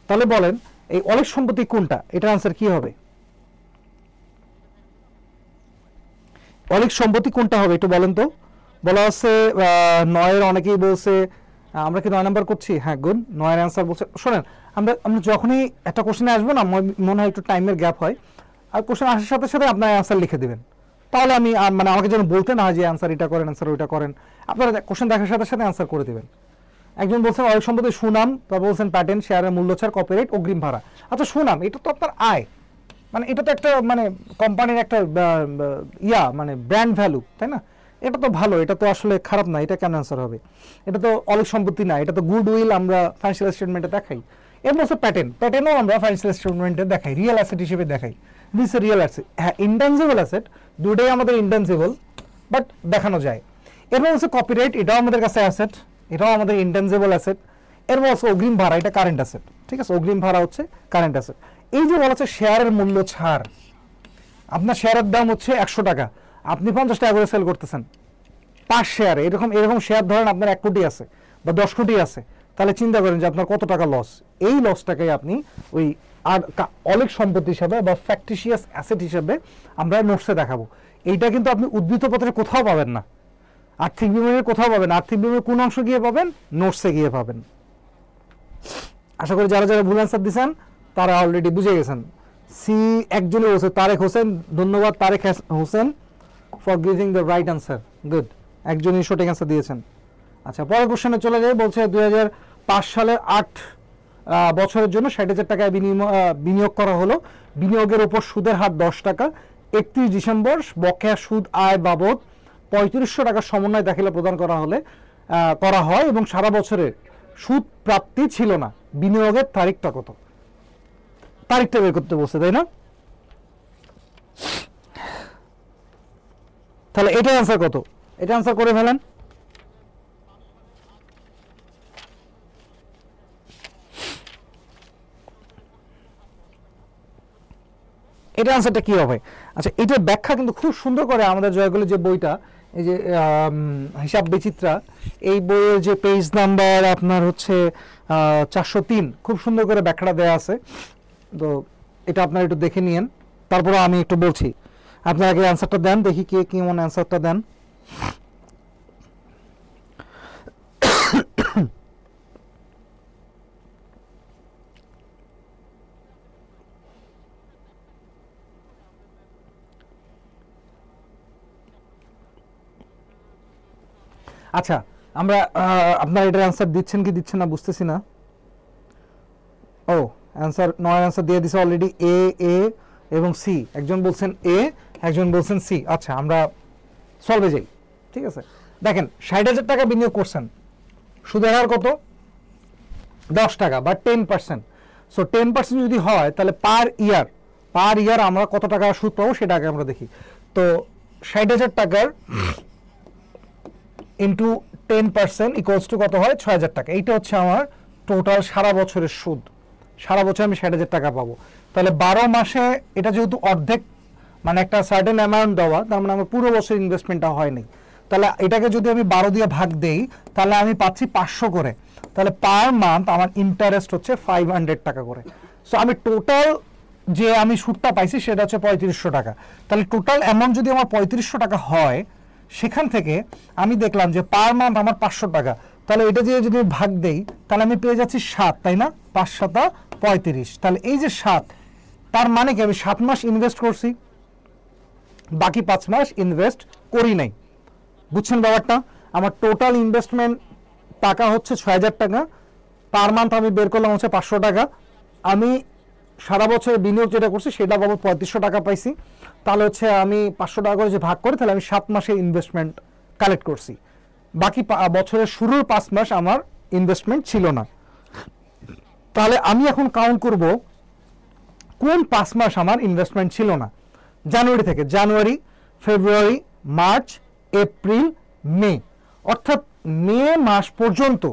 তাহলে বলেন এই অলিক সম্পত্তি কোনটা? এটার আনসার কি হবে? অলিক সম্পত্তি কোনটা হবে একটু বলেন তো। বলা আছে 9-এর, অনেকেই বলছে আমরা কি 9 নাম্বার করছি? হ্যাঁ গুড, 9-এর অ্যান্সার বলছে। শোনেন, আমরা যখনই একটা কোশ্চেনে আসবো না, মনে হয় একটু টাইমের গ্যাপ হয়, আর কোশ্চেন আসার সাথে সাথে আপনার অ্যান্সার লিখে দেবেন, তাহলে আমি মানে আমাকে যেন বলতে না হয় যে অ্যান্সার এটা করেন, অ্যান্সার ওইটা করেন, আপনারা কোশ্চেন দেখার সাথে সাথে অ্যান্সার করে দেবেন। একজন বলছেন অলিক সম্পত্তি সুনাম, তারপর বলছেন প্যাটেন্ট, শেয়ারের মূল্য ছাড়, কপিরাইট, অগ্রিম ভাড়া। আচ্ছা সুনাম, এটা তো আপনার আয়, মানে এটা তো একটা মানে কোম্পানির একটা মানে ব্র্যান্ড ভ্যালু, তাই না? এটা তো ভালো, এটা তো আসলে খারাপ না, এটা কেন অ্যান্সার হবে? এটা তো অলিক সম্পত্তি না, এটা তো গুড উইল আমরা ফাইন্যান্সিয়াল স্টেটমেন্টে দেখাই। এর মধ্যে প্যাটেন্টও আমরা ফাইন্যান্সিয়াল স্টেটমেন্টে দেখাই, রিয়েল অ্যাসেট হিসেবে দেখাই। This A real asset. হ্যাঁ, ইনট্যানজিবল অ্যাসেট দুটোই আমাদের ইনট্যানজিবল, বাট দেখানো যায়। এরপর হচ্ছে কপিরাইট, এটাও আমাদের কাছে অ্যাসেট, এটাও আমাদের ইনট্যানজিবল অ্যাসেট। এরপর হচ্ছে অগ্রিম ভাড়া, এটা কারেন্ট অ্যাসেট, ঠিক আছে? অগ্রিম ভাড়া হচ্ছে কারেন্ট অ্যাসেট। এই যে বলা হচ্ছে শেয়ারের মূল্য ছাড়, আপনার শেয়ারের দাম হচ্ছে 100 টাকা, আপনি 50 টাকা করে সেল করতেছেন পার শেয়ারে। এরকম শেয়ার ধরেন আপনার 1 কোটি আছে বা 10 কোটি আছে, তাহলে চিন্তা করেন যে আপনার কত টাকা লস। এই লসটাকে আপনি ওই আর অলিক সম্পত্তি হিসাবে বা ফ্যাক্টিশিয়াস অ্যাসেট হিসাবে আমরা নোটসে দেখাবো। এইটা কিন্তু আপনি উদ্ধৃতপত্রে কোথাও পাবেন না, আর্থিক বিবরণীর কোথাও পাবেন। আর্থিক বিবরণীর কোন অংশ গিয়ে পাবেন? নোটসে গিয়ে পাবেন। আশা করি যারা যারা ভুল অ্যান্সার দিয়েছেন তারা অলরেডি বুঝে গেছেন। সি একজনে বলছে তারেক হোসেন, ধন্যবাদ Tarek Hossain for giving the right answer, good, একজনই সঠিক অ্যান্সার দিয়েছেন। আচ্ছা, পরের কোশ্চেনে চলে যাই। বলছে 2005 সালের 8 বছরের জন্য 60,000 টাকায় বিনিয়োগ করা হলো, বিনিয়োগের উপর সুদের হার 10 টাকা। 31 ডিসেম্বর বকেয়া সুদ আয় বাবদ 3500 টাকার সমন্বয় দাখিলা প্রদান করা হয় এবং সারা বছরের সুদ প্রাপ্তি ছিল না। বিনিয়োগের তারিখটা কত? তারিখটা বের করতে বলছে, তাই না? তাহলে এটা অ্যান্সার কত? এটা অ্যান্সার করে ফেলেন। এটা অ্যান্সারটা কি হবে? আচ্ছা, এটার ব্যাখ্যা কিন্তু খুব সুন্দর করে আমাদের জয়গুলি যে বইটা, এই যে হিসাব বিচিত্রা, এই বইয়ের যে পেজ নাম্বার আপনার হচ্ছে 403, খুব সুন্দর করে ব্যাখ্যাটা দেওয়া আছে। তো এটা আপনারা একটু দেখে নিয়েন, তারপরে আমি একটু বলছি। আপনারা আগে অ্যান্সারটা দেন, দেখি কে কেমন অ্যান্সারটা দেন। আচ্ছা, আমরা আপনারা এটার অ্যান্সার দিচ্ছেন কি দিচ্ছেন না বুঝতেছি না। ও অ্যান্সার 9 অ্যান্সার দিয়ে দিছে অলরেডি, এ এবং সি। একজন বলছেন এ, একজন বলছেন সি। আচ্ছা, আমরা সলভে যাই, ঠিক আছে? দেখেন 60,000 টাকা বিনিয়োগ করছেন, সুদের হার কত? 10 টাকা বা 10%। সো 10% যদি হয় তাহলে পার ইয়ার আমরা কত টাকা সুদ পাবো সেটা আগে আমরা দেখি। তো 60,000 টাকার ইন্টু 10% ইকুয়ালস টু কত হয়? 6,000 টাকা। এইটা হচ্ছে আমার টোটাল সারা বছরের সুদ। সারা বছর আমি 60,000 টাকা পাবো। তাহলে 12 মাসে এটা যেহেতু অর্ধেক, মানে একটা সার্টেন অ্যামাউন্ট দেওয়া, তার মানে আমার পুরো বছর ইনভেস্টমেন্টটা হয়নি। তাহলে এটাকে যদি আমি 12 দিয়ে ভাগ দেই তাহলে আমি পাচ্ছি 500 করে। তাহলে পার মান্থ আমার ইন্টারেস্ট হচ্ছে 500 টাকা করে। সো আমি টোটাল যে আমি সুদটা পাইছি সেটা হচ্ছে 3500 টাকা। তাহলে টোটাল অ্যামাউন্ট যদি আমার 3500 টাকা হয়, সেখান থেকে আমি দেখলাম যে পার মান্থ আমার 500 টাকা, তাহলে এটা দিয়ে যদি ভাগ দেই তাহলে আমি পেয়ে যাচ্ছি 7, তাই না? 5 × 7 = 35। তাহলে এই যে 7, তার মানে কি আমি 7 মাস ইনভেস্ট করছি, বাকি 5 মাস ইনভেস্ট করি নাই। বুঝছেন ব্যাপারটা? আমার টোটাল ইনভেস্টমেন্ট টাকা হচ্ছে 6000 টাকা, পার মান্থ আমি বের করলাম হচ্ছে 500 টাকা। আমি সারা বছর বিনিয়োগ যেটা করছি সেটা বাবদ 3500 টাকা পাইছি। তাহলে হচ্ছে আমি 500 টাকা করে যে ভাগ করি, তাহলে আমি 7 মাসের ইনভেস্টমেন্ট কালেক্ট করছি। বাকি বছরের শুরুর 5 মাস আমার ইনভেস্টমেন্ট ছিল না। তাহলে আমি এখন কাউন্ট করব কোন 5 মাস আমার ইনভেস্টমেন্ট ছিল না। জানুয়ারি থেকে, জানুয়ারি, ফেব্রুয়ারি, মার্চ, এপ্রিল, মে, অর্থাৎ মে মাস পর্যন্ত,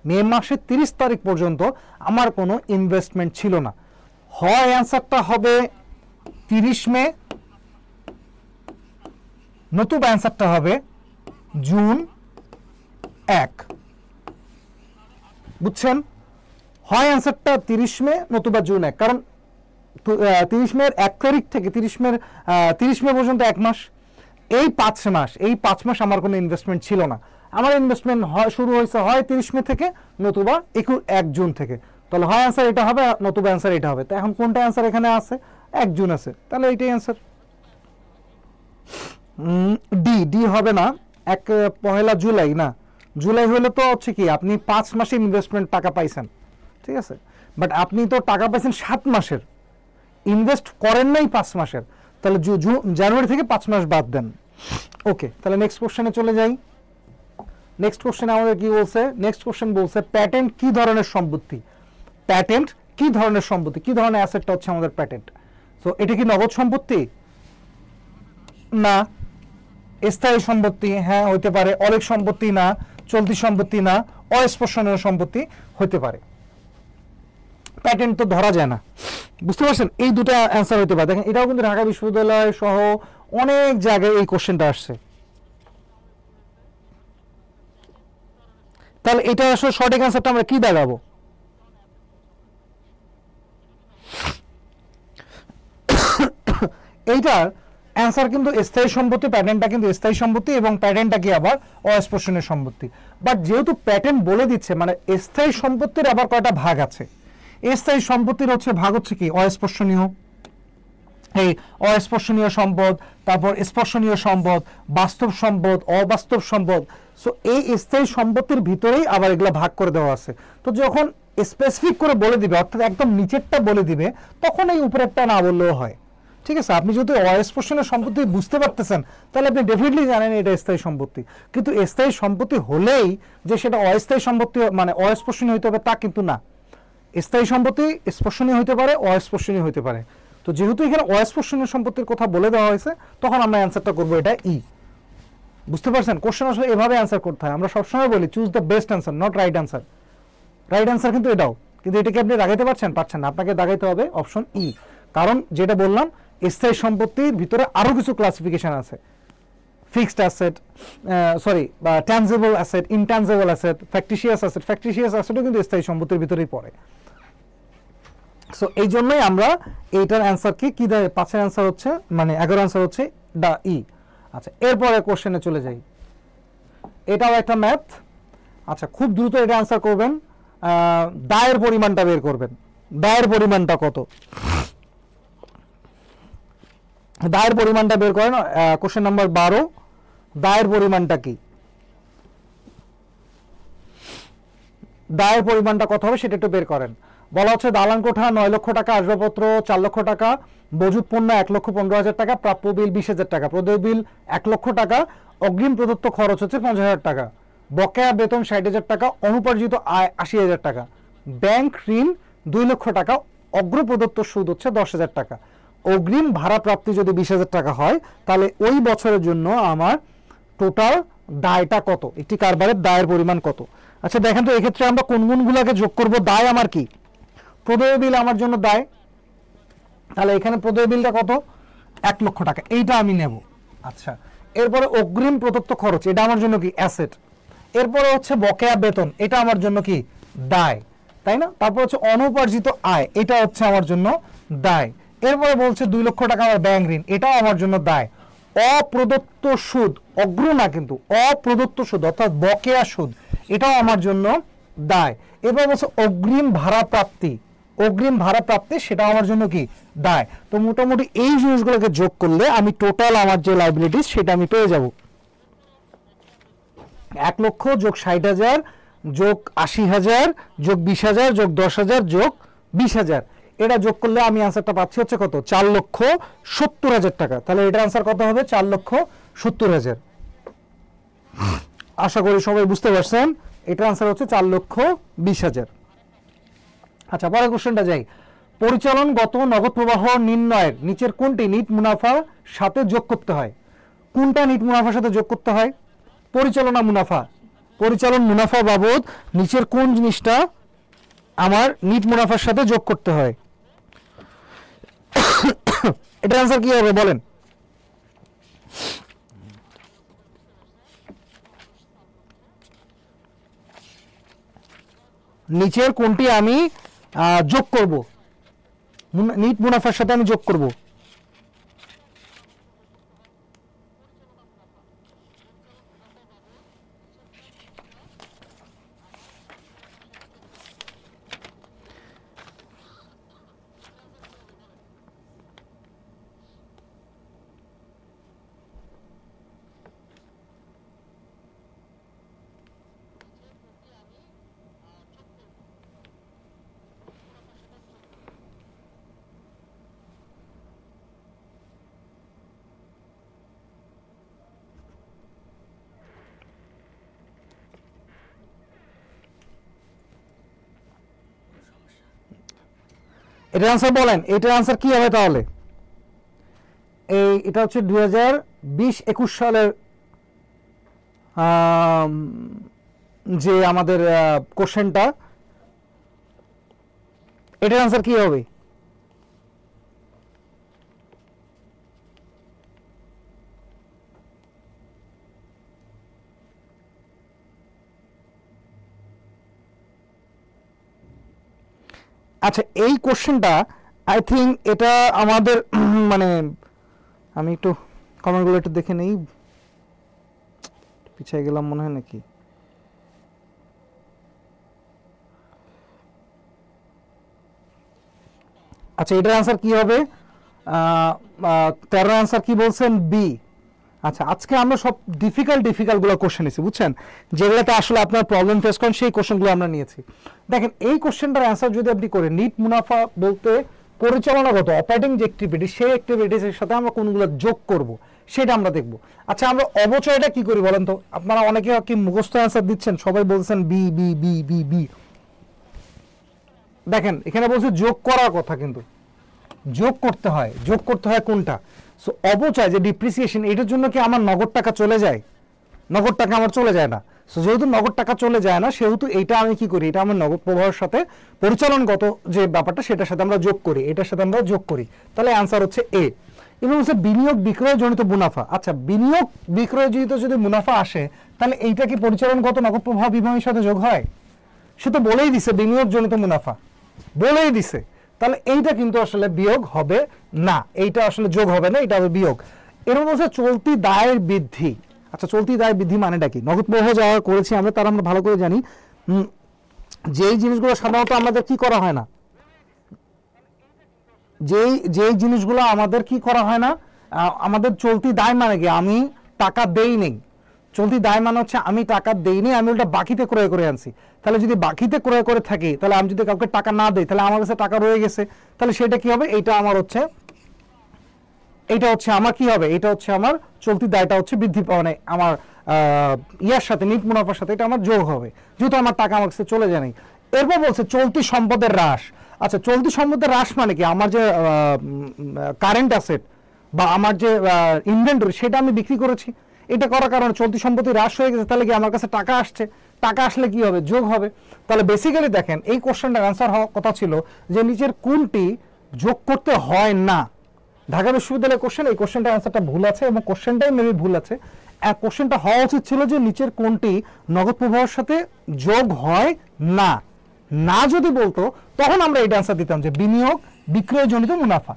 মে মাসের 30 তারিখ পর্যন্ত আমার কোনো ইনভেস্টমেন্ট ছিল না। হয় অ্যান্সারটা হবে 30 মে, নতুবা অ্যান্সারটা হবে জুন 1। বুঝছেন? হয় অ্যান্সারটা 30 মে নতুবা জুন 1, কারণ 30 মের 1 তারিখ থেকে 30 মে পর্যন্ত 1 মাস, এই 5 মাস আমার কোনো ইনভেস্টমেন্ট ছিল না। আমার ইনভেস্টমেন্ট শুরু হয়েছে হয় 30 মে থেকে নতুবা 1 জুন থেকে। তাহলে হয় অ্যান্সার এটা হবে নতুবা অ্যান্সার এটা হবে। তো এখন কোনটা অ্যান্সার এখানে আছে? 1 জুন আছে, তাহলে এইটাই অ্যান্সার। ডি হবে না, 1 জুলাই না, জুলাই হলে তো হচ্ছে কি আপনি 5 মাসে ইনভেস্টমেন্ট টাকা পাইছেন, ঠিক আছে, বাট আপনি তো টাকা পাইছেন 7 মাসের, ইনভেস্ট করেন নাই 5 মাসের। তাহলে জানুয়ারি থেকে 5 মাস বাদ দেন। ওকে, তাহলে নেক্সট কোশ্চেনে চলে যাই। নেক্সট কোশ্চেন আমাদের কি বলছে? নেক্সট কোশ্চেন বলছে প্যাটেন্ট কি ধরনের সম্পত্তি? প্যাটেন্ট কি ধরনের সম্পত্তি, কি ধরনের অ্যাসেটটা হচ্ছে আমাদের প্যাটেন্ট? তো এটা কি নগদ সম্পত্তি? না। স্থায়ী সম্পত্তি? হ্যাঁ হইতে পারে। অলেখ সম্পত্তি? না। চলতি সম্পত্তি? না। অস্পর্শনীয় সম্পত্তি হইতে পারে। প্যাটেন্ট তো ধরা যায় না, বুঝতে পারছেন? এই দুটো অ্যান্সার হইতে পারে। দেখেন এটাও কিন্তু ঢাকা বিশ্ববিদ্যালয় সহ অনেক জায়গায় এই কোশ্চেনটা আসছে। তাহলে এটা আসলে সঠিক অ্যান্সারটা আমরা কি দেখাবো? এইটার অ্যান্সার কিন্তু স্থায়ী সম্পত্তি, প্যাটেন্টটা কিন্তু স্থায়ী সম্পত্তি এবং প্যাটেন্টটা কি আবার অস্পর্শনীয় সম্পত্তি। বাট যেহেতু প্যাটেন্ট বলে দিচ্ছে, মানে স্থায়ী সম্পত্তির আবার কয়টা ভাগ আছে? স্থায়ী সম্পত্তির হচ্ছে ভাগ হচ্ছে কি অস্পর্শনীয়, এই অস্পর্শনীয় সম্পদ, তারপর স্পর্শনীয় সম্পদ, বাস্তব সম্পদ, অবাস্তব সম্পদ। সো এই স্থায়ী সম্পত্তির ভিতরেই আবার এগুলো ভাগ করে দেওয়া আছে। তো যখন স্পেসিফিক করে বলে দিবে, অর্থাৎ একদম নিচেরটা বলে দিবে, তখন এই উপরেরটা না বললেও হয়, ঠিক আছে? আপনি যদি অস্পর্শনীয় সম্পত্তি বুঝতে পারতেছেন তাহলে আপনি ডেফিনেটলি জানেন এটা স্থায়ী সম্পত্তি। কিন্তু স্থায়ী সম্পত্তি হলেই যে সেটা অস্থায়ী সম্পত্তি মানে অস্পর্শনীয় হইতে হবে তা কিন্তু না। স্থায়ী সম্পত্তি স্পর্শনীয় হইতে পারে, অস্পর্শনীয় হইতে পারে। তো যেহেতু এখানে অস্পর্শনীয় সম্পত্তির কথা বলে দেওয়া হয়েছে, তখন আমরা অ্যান্সারটা করবো এটা ই। বুঝতে পারছেন? কোশ্চেন আসলে এভাবে অ্যান্সার করতে হয়। আমরা সবসময় বলি choose the best answer, not right answer. Right answer কিন্তু এটাও, কিন্তু এটাকে আপনি দাগাইতে পারছেন? পারছেন না। আপনাকে দাগাইতে হবে অপশন ই, কারণ যেটা বললাম স্থায়ী সম্পত্তির ভিতরে আরো কিছু ক্লাসিফিকেশন আছে। ফিক্সড অ্যাসেট, বা tangible asset, intangible asset, factitious asset. Factitious অ্যাসেটও কিন্তু স্থায়ী সম্পত্তির ভিতরেই পড়ে। সো এই জন্যই আমরা এইটার অ্যান্সার কি দেয়? 5-এর অ্যান্সার হচ্ছে, মানে 11 অ্যান্সার হচ্ছে দা ই। আচ্ছা, এরপরে কোশ্চেনে চলে যাই। এটাও একটা ম্যাথ। আচ্ছা, খুব দ্রুত এটা অ্যান্সার করবেন। দায়ের পরিমাণটা বের করবেন। দায়ের পরিমাণটা কত? দায়ের পরিমাণটা বের করেন। কোশ্চেন নাম্বার 12, দায়ের পরিমাণটা কি? দায়ের পরিমাণটা কত হবে সেটা একটু বের করেন। বলা হচ্ছে দালান কোঠা 9 লক্ষ টাকা, আসবাবপত্র 4 লক্ষ টাকা, মজুত পণ্য 1,15,000 টাকা, প্রাপ্য বিল 20,000 টাকা, প্রদেয় বিল 1 লক্ষ টাকা, অগ্রিম প্রদত্ত খরচ হচ্ছে 50,000 টাকা, বকেয়া বেতন 60,000 টাকা, অনুপার্জিত আয় 80,000 টাকা, ব্যাংক ঋণ 2 লক্ষ টাকা, অগ্র প্রদত্ত সুদ হচ্ছে 10,000 টাকা। অগ্রিম ভাড়া প্রাপ্তি যদি 20,000 টাকা হয়, তাহলে ওই বছরের জন্য আমার টোটাল দায়টা কত? একটি কারবারের দায়ের পরিমাণ কত? আচ্ছা দেখেন তো, এক্ষেত্রে আমরা কোন কোনগুলোকে যোগ করব? দায় আমার কি? প্রদেয় বিল আমার জন্য দায়। তাহলে এখানে প্রদেয় বিলটা কত? 1 লক্ষ টাকা, এইটা আমি নেব। আচ্ছা, এরপরে অগ্রিম প্রদত্ত খরচ, এটা আমার জন্য কি? অ্যাসেট। এরপরে হচ্ছে বকেয়া বেতন, এটা আমার জন্য কি? দায়, তাই না? তারপর হচ্ছে অনুপার্জিত আয়, এটা হচ্ছে আমার জন্য দায়। এরপরে বলছে 2 লক্ষ টাকা আমার ব্যাংক ঋণ, এটাও আমার জন্য দায়। অপ্রদত্ত সুদ, অগ্র না কিন্তু, অপ্রদত্ত সুদ অর্থাৎ বকেয়া সুদ, এটাও আমার জন্য দায়। এবার বলছে অগ্রিম ভাড়া প্রাপ্তি, অগ্রিম ভাড়া প্রাপ্তি সেটা আমার জন্য কি দায়। তো মোটামুটি এই জিনিসগুলোকে যোগ করলে আমি টোটাল আমার যে লাইবিলিটিস সেটা আমি পেয়ে যাব 1 লক্ষ যোগ 60,000 যোগ 80,000 যোগ 20,000 যোগ 10,000 যোগ 20,000, এটা যোগ করলে আমি আনসারটা পাচ্ছি হচ্ছে কত 4,70,000 টাকা। তাহলে এটার আনসার কত হবে 4,70,000। আশা করি সবাই বুঝতে পারছেন, এটার আনসার হচ্ছে 4,20,000। আচ্ছা পরের কোশ্চেনটা যাই। পরিচালনগত নগদ প্রবাহ নির্ণয়ের নিচের কোনটি নিট মুনাফা সাথে যোগ করতে হয়? কোনটা নিট মুনাফার সাথে যোগ করতে হয়? পরিচালনা মুনাফা, পরিচালন মুনাফা বাবদ নিচের কোন জিনিসটা আমার নিট মুনাফার সাথে যোগ করতে হয়? এটার আনসার কি হবে বলেন? নিচের কোনটি আমি যোগ করব, নিট মুনাফার সাথে আমি যোগ করব? এটার আনসার বলেন, এটার আনসার কি হবে তাহলে? এটা হচ্ছে 2020-21 সালের যে আমাদের কোশ্চেনটা, এটার আনসার কি হবে? আচ্ছা এই কোশ্চেনটা আই থিঙ্ক এটা আমাদের মানে আমি একটু কমেন্টগুলো একটু দেখে নেই, পিছিয়ে গেলাম মনে হয় নাকি। আচ্ছা এটার আনসার কি হবে? 13 আনসার কি বলছেন? বি। আচ্ছা আজকে আমরা সব ডিফিকাল্ট গুলো কোশ্চেন নিয়েছি বুঝছেন, যেগুলোতে আসলে আপনার প্রবলেম ফেস করেন সেই কোশ্চেনগুলো আমরা নিয়েছি। দেখেন এই কোশ্চেনটার অ্যান্সার যদি আপনি করেন, নিট মুনাফা বলতে পরিচালনাগত অপারেটিং যে অ্যাক্টিভিটি, সেই অ্যাক্টিভিটিসের সাথে আমরা কোনগুলো যোগ করব সেটা আমরা দেখব। আচ্ছা আমরা অবচয়টা কি করি বলেন তো? আপনারা অনেকে কি মুখস্থ অ্যান্সার দিচ্ছেন, সবাই বলছেন B B B B B. দেখেন এখানে বলছে যোগ করার কথা, কিন্তু যোগ করতে হয়, যোগ করতে হয় কোনটা? সো অবচয় যে ডিপ্রিসিয়েশন, এটার জন্য কি আমার নগদ টাকা চলে যায়? নগদ টাকা আমার চলে যায় না। সো যেহেতু নগদ টাকা চলে যায় না, সেহেতু এটা আমি কি করি, এটা আমার নগদ প্রবাহের সাথে পরিচালনগত যে ব্যাপারটা সেটার সাথে আমরা যোগ করি, এটার সাথে আমরা যোগ করি। তাহলে অ্যান্সার হচ্ছে এ। এবং হচ্ছে বিনিয়োগ বিক্রয়জনিত মুনাফা। আচ্ছা বিনিয়োগ বিক্রয়জনিত যদি মুনাফা আসে, তাহলে এইটা কি পরিচালনগত নগদ প্রবাহ বিনিয়োগের সাথে যোগ হয়? সে তো বলেই দিছে বিনিয়োগজনিত মুনাফা, বলেই দিছে। তাহলে এইটা কিন্তু আসলে বিয়োগ হবে না, এইটা আসলে যোগ হবে না, এটা হবে বিয়োগ। এর মধ্যে চলতি দায়ের বৃদ্ধি। আচ্ছা চলতি দায় বৃদ্ধি মানেটা কি? নগদ প্রবাহ যাওয়া করেছি আমরা, তার আমরা ভালো করে জানি যেই জিনিসগুলো সাধারণত আমাদের কি করা হয় না, যেই জিনিসগুলো আমাদের কি করা হয় না, আমাদের চলতি দায় মানে কি? আমি টাকা দেই নেই। চলতি দায় মানে হচ্ছে আমি টাকা দেইনি, আমি ওটা বাকিতে ক্রয় করে আনছি। তাহলে যদি বাকিতে ক্রয় করে থাকি, তাহলে আমি যদি কাউকে টাকা না দেই, তাহলে আমার কাছে টাকা রয়ে গেছে, তাহলে সেটা কি হবে? এইটা আমার হচ্ছে, এইটা হচ্ছে আমার কি হবে? এটা হচ্ছে আমার চলতি দায়টা হচ্ছে বৃদ্ধি, মানে আমার ইয়ার সাথে নিট মুনাফার সাথে এটা আমার যোগ হবে, যেহেতু আমার টাকা আমার কাছে চলে যায় নাই। এরপর বলছে চলতি সম্পদের হ্রাস। আচ্ছা চলতি সম্পদের হ্রাস মানে কি? আমার যে কারেন্ট অ্যাসেট বা আমার যে ইনভেন্টরি সেটা আমি বিক্রি করেছি, এটা করার কারণে চলতি সম্পত্তি হ্রাস হয়ে গেছে, তাহলে কি আমার কাছে টাকা আসছে, টাকা আসলে কি হবে? যোগ হবে। তাহলে বেসিক্যালি দেখেন এই কোশ্চেনটার অ্যান্সার হওয়ার কথা ছিল যে নিচের কোনটি যোগ করতে হয় না। ঢাকা বিশ্ববিদ্যালয়ের কোশ্চেন, এই কোশ্চেনটার অ্যান্সারটা ভুল আছে এবং কোশ্চেনটাই মেবি ভুল আছে। কোশ্চেনটা হওয়া উচিত ছিল যে নিচের কোনটি নগদ প্রবাহের সাথে যোগ হয় না। না যদি বলতো তখন আমরা এটা অ্যান্সার দিতাম যে বিনিয়োগ বিক্রয়জনিত মুনাফা,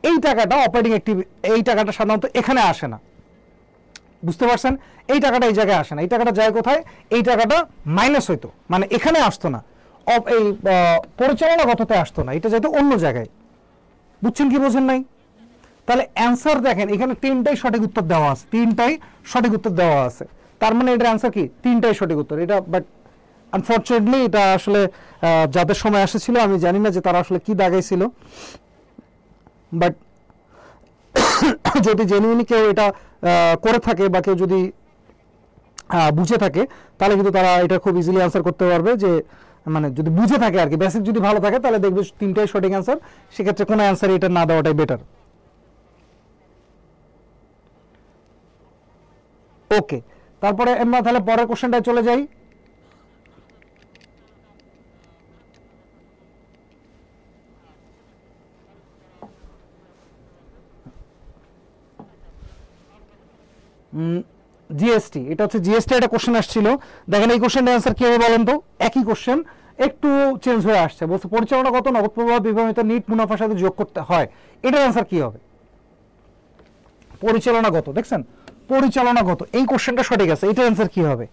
এই টাকাটা অপারেটিং অ্যাক্টিভিটি, এই টাকাটা সাধারণত এখানে আসে না, বুঝতে পারছেন? এই টাকাটা এই জায়গায় আসে না, এই টাকাটা যায় কোথায়? এই টাকাটা মাইনাস হইতো, মানে এখানে আসতো না, এই পরিচালনাগততে আসতো না, এটা যেত অন্য জায়গায়। বুঝছেন কি বোঝেন নাই? তাহলে অ্যান্সার দেখেন এখানে 3টাই সঠিক উত্তর দেওয়া আছে, 3টাই সঠিক উত্তর দেওয়া আছে। তার মানে এটার অ্যান্সার কি? 3টাই সঠিক উত্তর। এটা বাট আনফরচুনেটলি এটা আসলে যাদের সময় এসেছিল আমি জানি না যে তারা আসলে কি দাগাইছিল, বাট যদি জেনুইনলি কেউ এটা করে থাকে বা কেউ যদি বুঝে থাকে তাহলে কিন্তু তারা এটা খুব ইজিলি অ্যান্সার করতে পারবে, যে মানে যদি বুঝে থাকে আর কি, বেসিক যদি ভালো থাকে তাহলে দেখবে 3টাই সঠিক অ্যান্সার। সেক্ষেত্রে কোনো অ্যান্সার এটা না দেওয়াটাই বেটার। ওকে, তারপরে আমরা তাহলে পরের কোশ্চেনটায় চলে যাই। জিএসটি, এটা হচ্ছে জিএসটি একটা কোশ্চেন আসছিল। দেখেন এই কোশ্চেনটার অ্যান্সার কি হবে বলেন তো? একই কোশ্চেন একটু চেঞ্জ হয়ে আসছে, বলছে পরিচালনাগত নগদ প্রবাহ বিবরণীতে নিট মুনাফার সাথে যোগ করতে হয়। এটার অ্যান্সার কি হবে? পরিচালনাগত, দেখছেন পরিচালনাগত, এই কোশ্চেনটা সঠিক আছে, এটার অ্যান্সার কি হবে?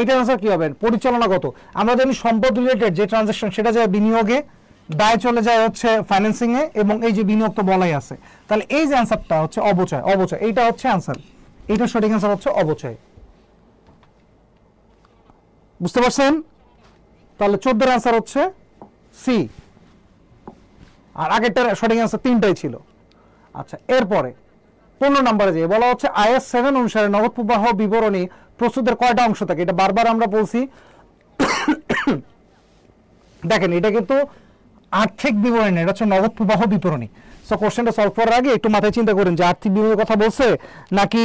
এটার অ্যান্সার কি হবে? পরিচালনাগত। আমরা জানি সম্পদ রিলেটেড যে ট্রানজাকশন সেটা যায় বিনিয়োগে, দায় চলে যায় হচ্ছে ফাইন্যান্সিং এ, এবং এই যে বিনিয়োগ তো বলাই আছে। তাহলে এই যে অ্যান্সারটা হচ্ছে অবচয়, অবচয় এইটা হচ্ছে অ্যান্সার, এইটা সঠিক অ্যান্সার হচ্ছে অবচয়। বুঝতে পারছেন? তাহলে 14 অ্যান্সার হচ্ছে সি, আর আগেরটার সঠিক অ্যান্সার 3টাই ছিল। আচ্ছা, এরপরে 15 নম্বরে যে বলা হচ্ছে IAS 7 অনুসারে নগদ প্রবাহ বিবরণী প্রস্তুতের কয়টা অংশ থাকে? এটা বারবার আমরা বলছি। দেখেন এটা কিন্তু আর্থিক বিবরণী, এটা হচ্ছে নগদ প্রবাহ বিবরণী। সো কোশ্চেনটা সলভ করার আগে একটু মাথায় চিন্তা করেন যে আর্থিক বিবরণীর কথা বলছে নাকি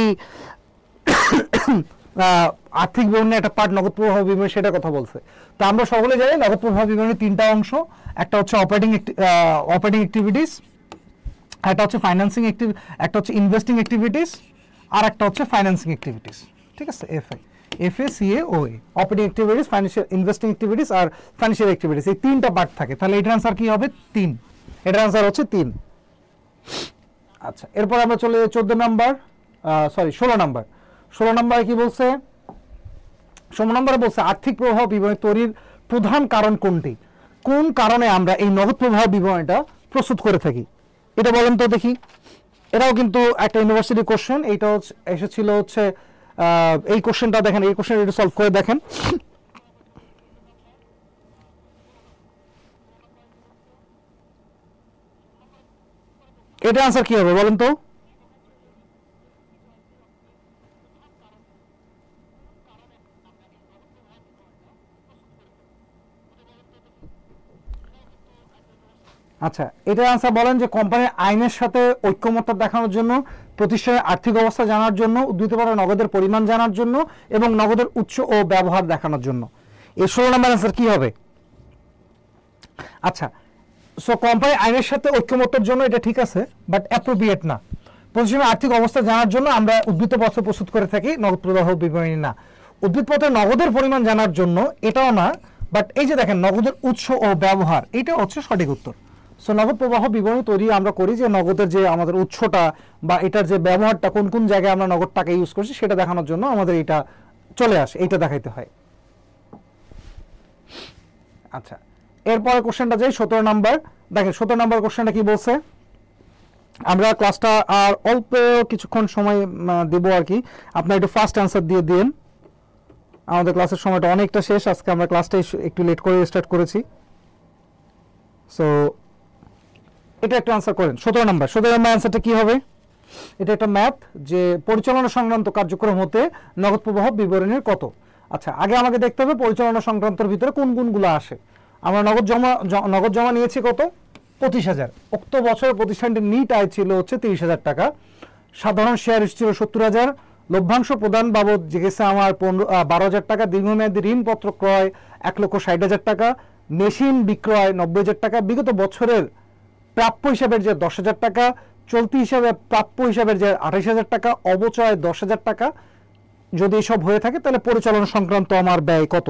আর্থিক বিবরণী একটা পার্ট নগদ প্রবাহ বিবরণী সেটা কথা বলছে। তো আমরা সকলে জানি নগদ প্রবাহ বিবরণী 3টা অংশ, একটা হচ্ছে অপারেটিং অ্যাক্টিভিটিস, একটা হচ্ছে ফাইন্যান্সিং একটা হচ্ছে ইনভেস্টিং অ্যাক্টিভিটিস, আর একটা হচ্ছে ফাইন্যান্সিং অ্যাক্টিভিটিস। ঠিক আছে, FACAOA, operating activities, financial investing activities আর ফাইন্যান্সিয়াল অ্যাক্টিভিটিস, এই 3টা পার্ট থাকে। তাহলে এটার অ্যান্সার কি হবে? 3। এটার অ্যান্সার হচ্ছে 3। আচ্ছা, এরপর আমরা চলে যাই 16 নাম্বার, 16 নাম্বার। 16 নাম্বারে কি বলছে? 16 নম্বরে বলছে আর্থিক প্রবাহ বিবরণী তৈরির প্রধান কারণ কোনটি? কোন কারণে আমরা এই নগদ প্রবাহ বিবরণীটা প্রস্তুত করে থাকি? এটা বলেন তো দেখি। এটাও কিন্তু একটা ইউনিভার্সিটি কোশ্চেন, এইটা এসেছিল হচ্ছে এই কোশ্চেনটা দেখেন, এই কোশ্চেন একটু সলভ করে দেখেন। এটা আনসার কি হবে বলেন তো? আচ্ছা, এটা আনসার বলেন যে কোম্পানির আইনের সাথে ঐক্যমত্য দেখানোর জন্য, প্রতিষ্ঠানের আর্থিক অবস্থা জানার জন্য, উদ্ধৃত করা নগদের পরিমাণ জানার জন্য এবং নগদের উৎস ও ব্যবহার দেখানোর জন্য। এই 16 নম্বর আনসার কি হবে? আচ্ছা, সো কোম্পানি আইনের সাথে ঐক্যমত্যের জন্য এটা ঠিক আছে, বাট অ্যাপ্রোপ্রিয়েট না। প্রতিষ্ঠানের আর্থিক অবস্থা জানার জন্য আমরা উদ্ধৃতপত্র প্রস্তুত করে থাকি, নগদ প্রবাহ বিবরণী না। উদ্ধৃতপত্রে নগদের পরিমাণ জানার জন্য এটাও না, বাট এই যে দেখেন নগদের উৎস ও ব্যবহার, এটা হচ্ছে সঠিক উত্তর। সো নগদ প্রবাহ বিবরণী তৈরি আমরা করি যে নগদের যে আমাদের উৎসটা বা এটার যে ব্যবহারটা, কোন কোন জায়গায় আমরা নগদ টাকা ইউজ করছি সেটা দেখানোর জন্য আমাদের এটা চলে আসে, এইটা দেখাইতে হয়। আচ্ছা, এরপরে কোশ্চেনটা যাই 17 নাম্বার। দেখেন 17 নাম্বার কোশ্চেনটা কি বলছে? আমরা ক্লাসটা আর অল্প কিছুক্ষণ সময় দেব আর কি, আপনার একটু ফাস্ট অ্যান্সার দিয়ে দিন। আমাদের ক্লাসের সময়টা অনেকটা শেষ, আজকে আমরা ক্লাসটা একটু লেট করে স্টার্ট করেছি। সো এটা একটু আনসার করেন। 17 নাম্বার অ্যান্সারটা কি হবে? এটা একটা ম্যাথ যে পরিচালনা সংক্রান্ত কার্যক্রম হতে নগদ প্রবাহ বিবরণীর কত। আচ্ছা, আগে আমাকে দেখতে হবে পরিচালনা সংক্রান্তের ভিতরে কোন কোনগুলো আসে। আমরা নগদ জমা নিয়েছি কত? 25,000। উক্ত বছর প্রতিষ্ঠানটির নিট আয় ছিল হচ্ছে 30,000 টাকা। সাধারণ শেয়ার ছিল 70,000। লভ্যাংশ প্রদান বাবদ গেছে আমার 12,000 টাকা। দীর্ঘমেয়াদী ঋণপত্র ক্রয় 1,60,000 টাকা। মেশিন বিক্রয় 90,000 টাকা। বিগত বছরের প্রাপ্য হিসাবের যে 10,000 টাকা, চলতি হিসাবে প্রাপ্য হিসাবের যে 28,000 টাকা, অবচয় 10,000 টাকা। যদি এসব হয়ে থাকে তাহলে পরিচালনা সংক্রান্ত আমার ব্যয় কত?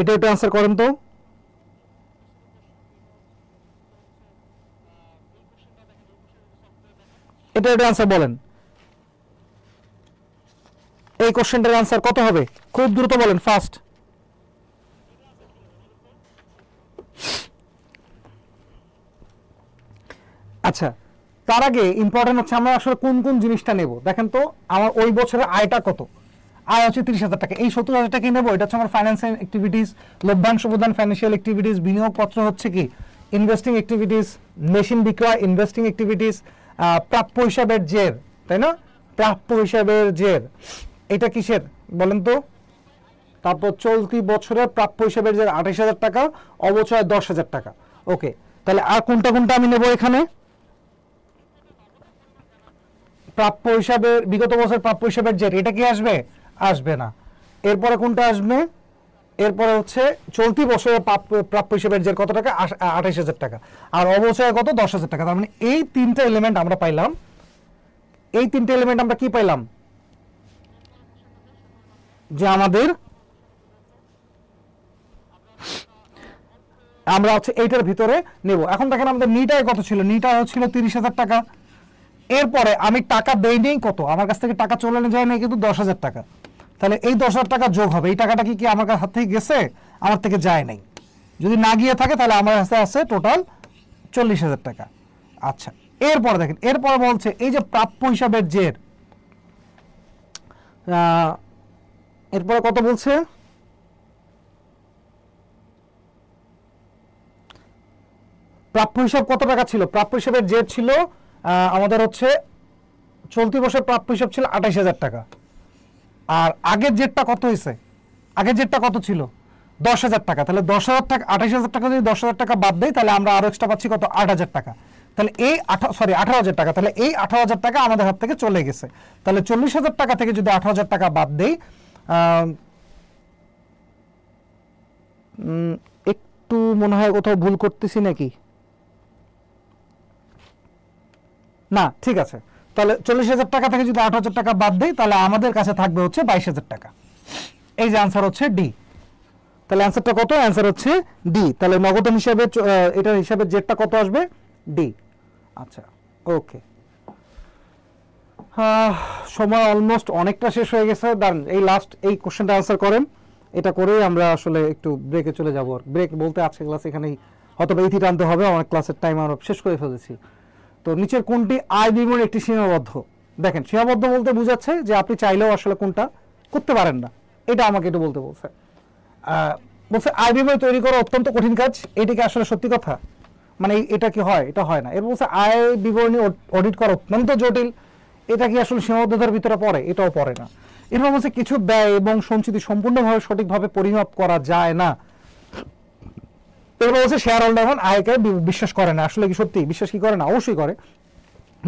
এটা একটু আনসার করেন তো। এটা অ্যান্সার বলেন, এই কোশ্চেনটার অ্যান্সার কত হবে? খুব দ্রুত বলেন, ফাস্ট। আচ্ছা, তার আগে ইম্পর্টেন্ট হচ্ছে আমরা আসলে কোন কোন জিনিসটা নেব। দেখেন তো আমার ওই বছরের আয়টা কত, আয় হচ্ছে 30,000 টাকা, এই 70,000 টাকা নেবো, এটা হচ্ছে আমার ফাইন্যান্সিয়াল অ্যাক্টিভিটিস, লভ্যাংশ প্রদান ফাইন্যান্সিয়াল অ্যাক্টিভিটিস, বিনিয়োগপত্র হচ্ছে কি ইনভেস্টিং অ্যাক্টিভিটিস, মেশিন বিক্রয় ইনভেস্টিং অ্যাক্টিভিটিস, প্রাপ্য হিসাবের জের, তাই না? প্রাপ্য হিসাবের জের এটা কিসের বলেন তো? তারপর চলতি বছরের প্রাপ্য হিসাবের জের 28,000 টাকা, অবচয় 10,000 টাকা। ওকে, তাহলে আর কোনটা কোনটা আমি নেব এখানে? প্রাপ্য হিসাবে বিগত বছর প্রাপ্য হিসাবের জের, এটা কি আসবে? আসবে না। এরপরে কোনটা আসবে? এরপরে হচ্ছে চলতি বছরের প্রাপ্য হিসাবের জের কত টাকা? 28,000 টাকা। আর অবচয় কত? 10,000 টাকা। তার মানে এই তিনটা এলিমেন্ট আমরা পাইলাম। এই তিনটা এলিমেন্ট আমরা কি পাইলাম? যে আমাদের আমরা হচ্ছে এইটার ভিতরে নেব। এখন দেখেন আমাদের নিটায় কত ছিল? নিটা ছিল 30,000 টাকা। এরপরে আমি টাকা দেই নেই কত, আমার কাছ থেকে টাকা চলে যায় নাই কিন্তু 10,000 টাকা। তাহলে এই 10,000 টাকা যোগ হবে। এই টাকাটা কি আমার হাত থেকে গেছে? আমার থেকে যায় নাই। যদি না গিয়ে থাকে তাহলে আমার কাছে আছে টোটাল 40,000 টাকা। আচ্ছা, এরপরে দেখেন, এরপরে বলছে এই যে প্রাপ্য হিসাবের জের, এরপরে কত বলছে? প্রাপ্য হিসাব কত টাকা ছিল? প্রাপ্য হিসাবের জের ছিল আমাদের হচ্ছে চলতি বছর প্রাপ্য হিসাব ছিল 28,000 টাকা। আর আগের জেরটা কত হয়েছে? আগের জেরটা কত ছিল? 10,000 টাকা। তাহলে 10,000 টাকা, 28,000 টাকা যদি 10,000 টাকা বাদ দেয় তাহলে আমরা আরো এক্সট্রা পাচ্ছি কত? 8,000 টাকা। তাহলে এই 18,000 টাকা, তাহলে এই 18,000 টাকা আমাদের হাত থেকে চলে গেছে। তাহলে 40,000 টাকা থেকে যদি 18,000 টাকা বাদ দেই, একটু মনে হয় কোথাও ভুল করতেছি নাকি? না, ঠিক আছে। তাহলে 40,000 টাকা থেকে যদি 8,000 টাকা বাদ দেই তাহলে আমাদের কাছে থাকবে হচ্ছে 22,000 টাকা। এই যে আনসার হচ্ছে ডি। তাহলে অ্যান্সারটা কত? অ্যান্সার হচ্ছে ডি। তাহলে নগদান হিসাবে এটার হিসাবে জেডটা কত আসবে? ডি। আচ্ছা, ওকে। সময় অলমোস্ট অনেকটা শেষ হয়ে গেছে। দাঁড়ান, এই লাস্ট এই কোশ্চেনটা আনসার করেন। এটা করেই আমরা আসলে একটু ব্রেকে চলে যাব। ব্রেক বলতে আজকে ক্লাস এখানেই হয়তো ইতি টানতে হবে, অনেক ক্লাসের টাইম আমরা শেষ করে ফেলেছি। তো নিচের কোনটি আয় বিবরণী একটি সীমাবদ্ধ? দেখেন, সীমাবদ্ধ বলতে বোঝাচ্ছে যে আপনি চাইলেও আসলে কোনটা করতে পারেন না, এটা আমাকে একটু বলতে বলছে। বলছে আয় বিবরণী তৈরি করা অত্যন্ত কঠিন কাজ, এটাকে আসলে সত্যি কথা, মানে এটা কি হয়? এটা হয় না। এর বলছে আয় বিবরণী অডিট করা অত্যন্ত জটিল, এটা কি আসলে সীমাবদ্ধতার ভিতরে পড়ে? এটাও পড়ে না। এরপর বলছে কিছু ব্যয় এবং সঞ্চিতি সম্পূর্ণভাবে সঠিকভাবে পরিমাপ করা যায় না। এরপর বলছে শেয়ার হোল্ডার আয়কে বিশ্বাস করে না। আসলে কি সত্যি বিশ্বাস কি করে না? অবশ্যই করে।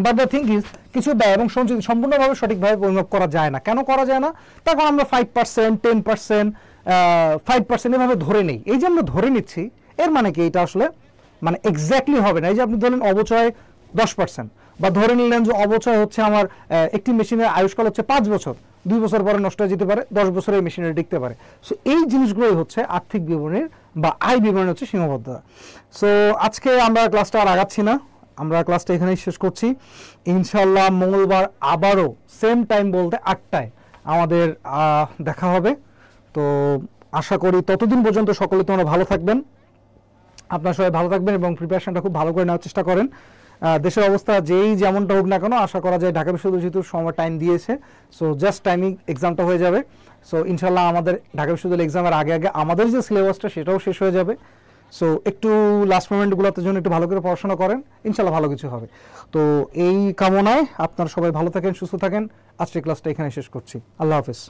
বাট দ্য থিং ইজ, কিছু ব্যয় এবং সঞ্চিতি সম্পূর্ণভাবে সঠিকভাবে পরিমাপ করা যায় না। কেন করা যায় না? তখন আমরা 5%, 10%, 5% এভাবে ধরে নেই। এই যে আমরা ধরে নিচ্ছি, এর মানে কি এটা আসলে মানে এক্স্যাক্টলি হবে না। এই যে আপনি ধরেন অবচয় 10%, বা ধরে নিলেন যে অবচয় হচ্ছে আমার একটি মেশিনের আয়ুষ্কাল হচ্ছে 5 বছর, 2 বছর পরে নষ্ট হয়ে যেতে পারে, 10 বছরে এই মেশিনারি টিকতে পারে। সো এই জিনিসগুলোই হচ্ছে আর্থিক বিবরণীর বা আয় বিবরণী হচ্ছে সীমাবদ্ধতা। সো আজকে আমরা ক্লাসটা আর আগাচ্ছি না, আমরা ক্লাসটা এখানেই শেষ করছি। ইনশাল্লাহ মঙ্গলবার আবারও সেম টাইম বলতে 8টায় আমাদের দেখা হবে। তো আশা করি ততদিন পর্যন্ত সকলে তোমরা ভালো থাকবেন, আপনারা সবাই ভালো থাকবেন এবং প্রিপারেশনটা খুব ভালো করে নেওয়ার চেষ্টা করেন। দেশের অবস্থা যেই যেমনটা হোক না কেন, আশা করা যায় ঢাকা বিশ্ববিদ্যালয় যেহেতু সময় টাইম দিয়েছে, সো জাস্ট টাইমিং এক্সামটা হয়ে যাবে। সো ইনশাল্লাহ আমাদের ঢাকা বিশ্ববিদ্যালয় এক্সামের আগে আগে আমাদের যে সিলেবাসটা সেটাও শেষ হয়ে যাবে। সো একটু লাস্ট মোমেন্টগুলোতে জন্য একটু ভালো করে পড়াশোনা করেন, ইনশাল্লাহ ভালো কিছু হবে। তো এই কামনায় আপনারা সবাই ভালো থাকেন, সুস্থ থাকেন। আজকের ক্লাসটা এখানে শেষ করছি। আল্লাহ হাফেজ।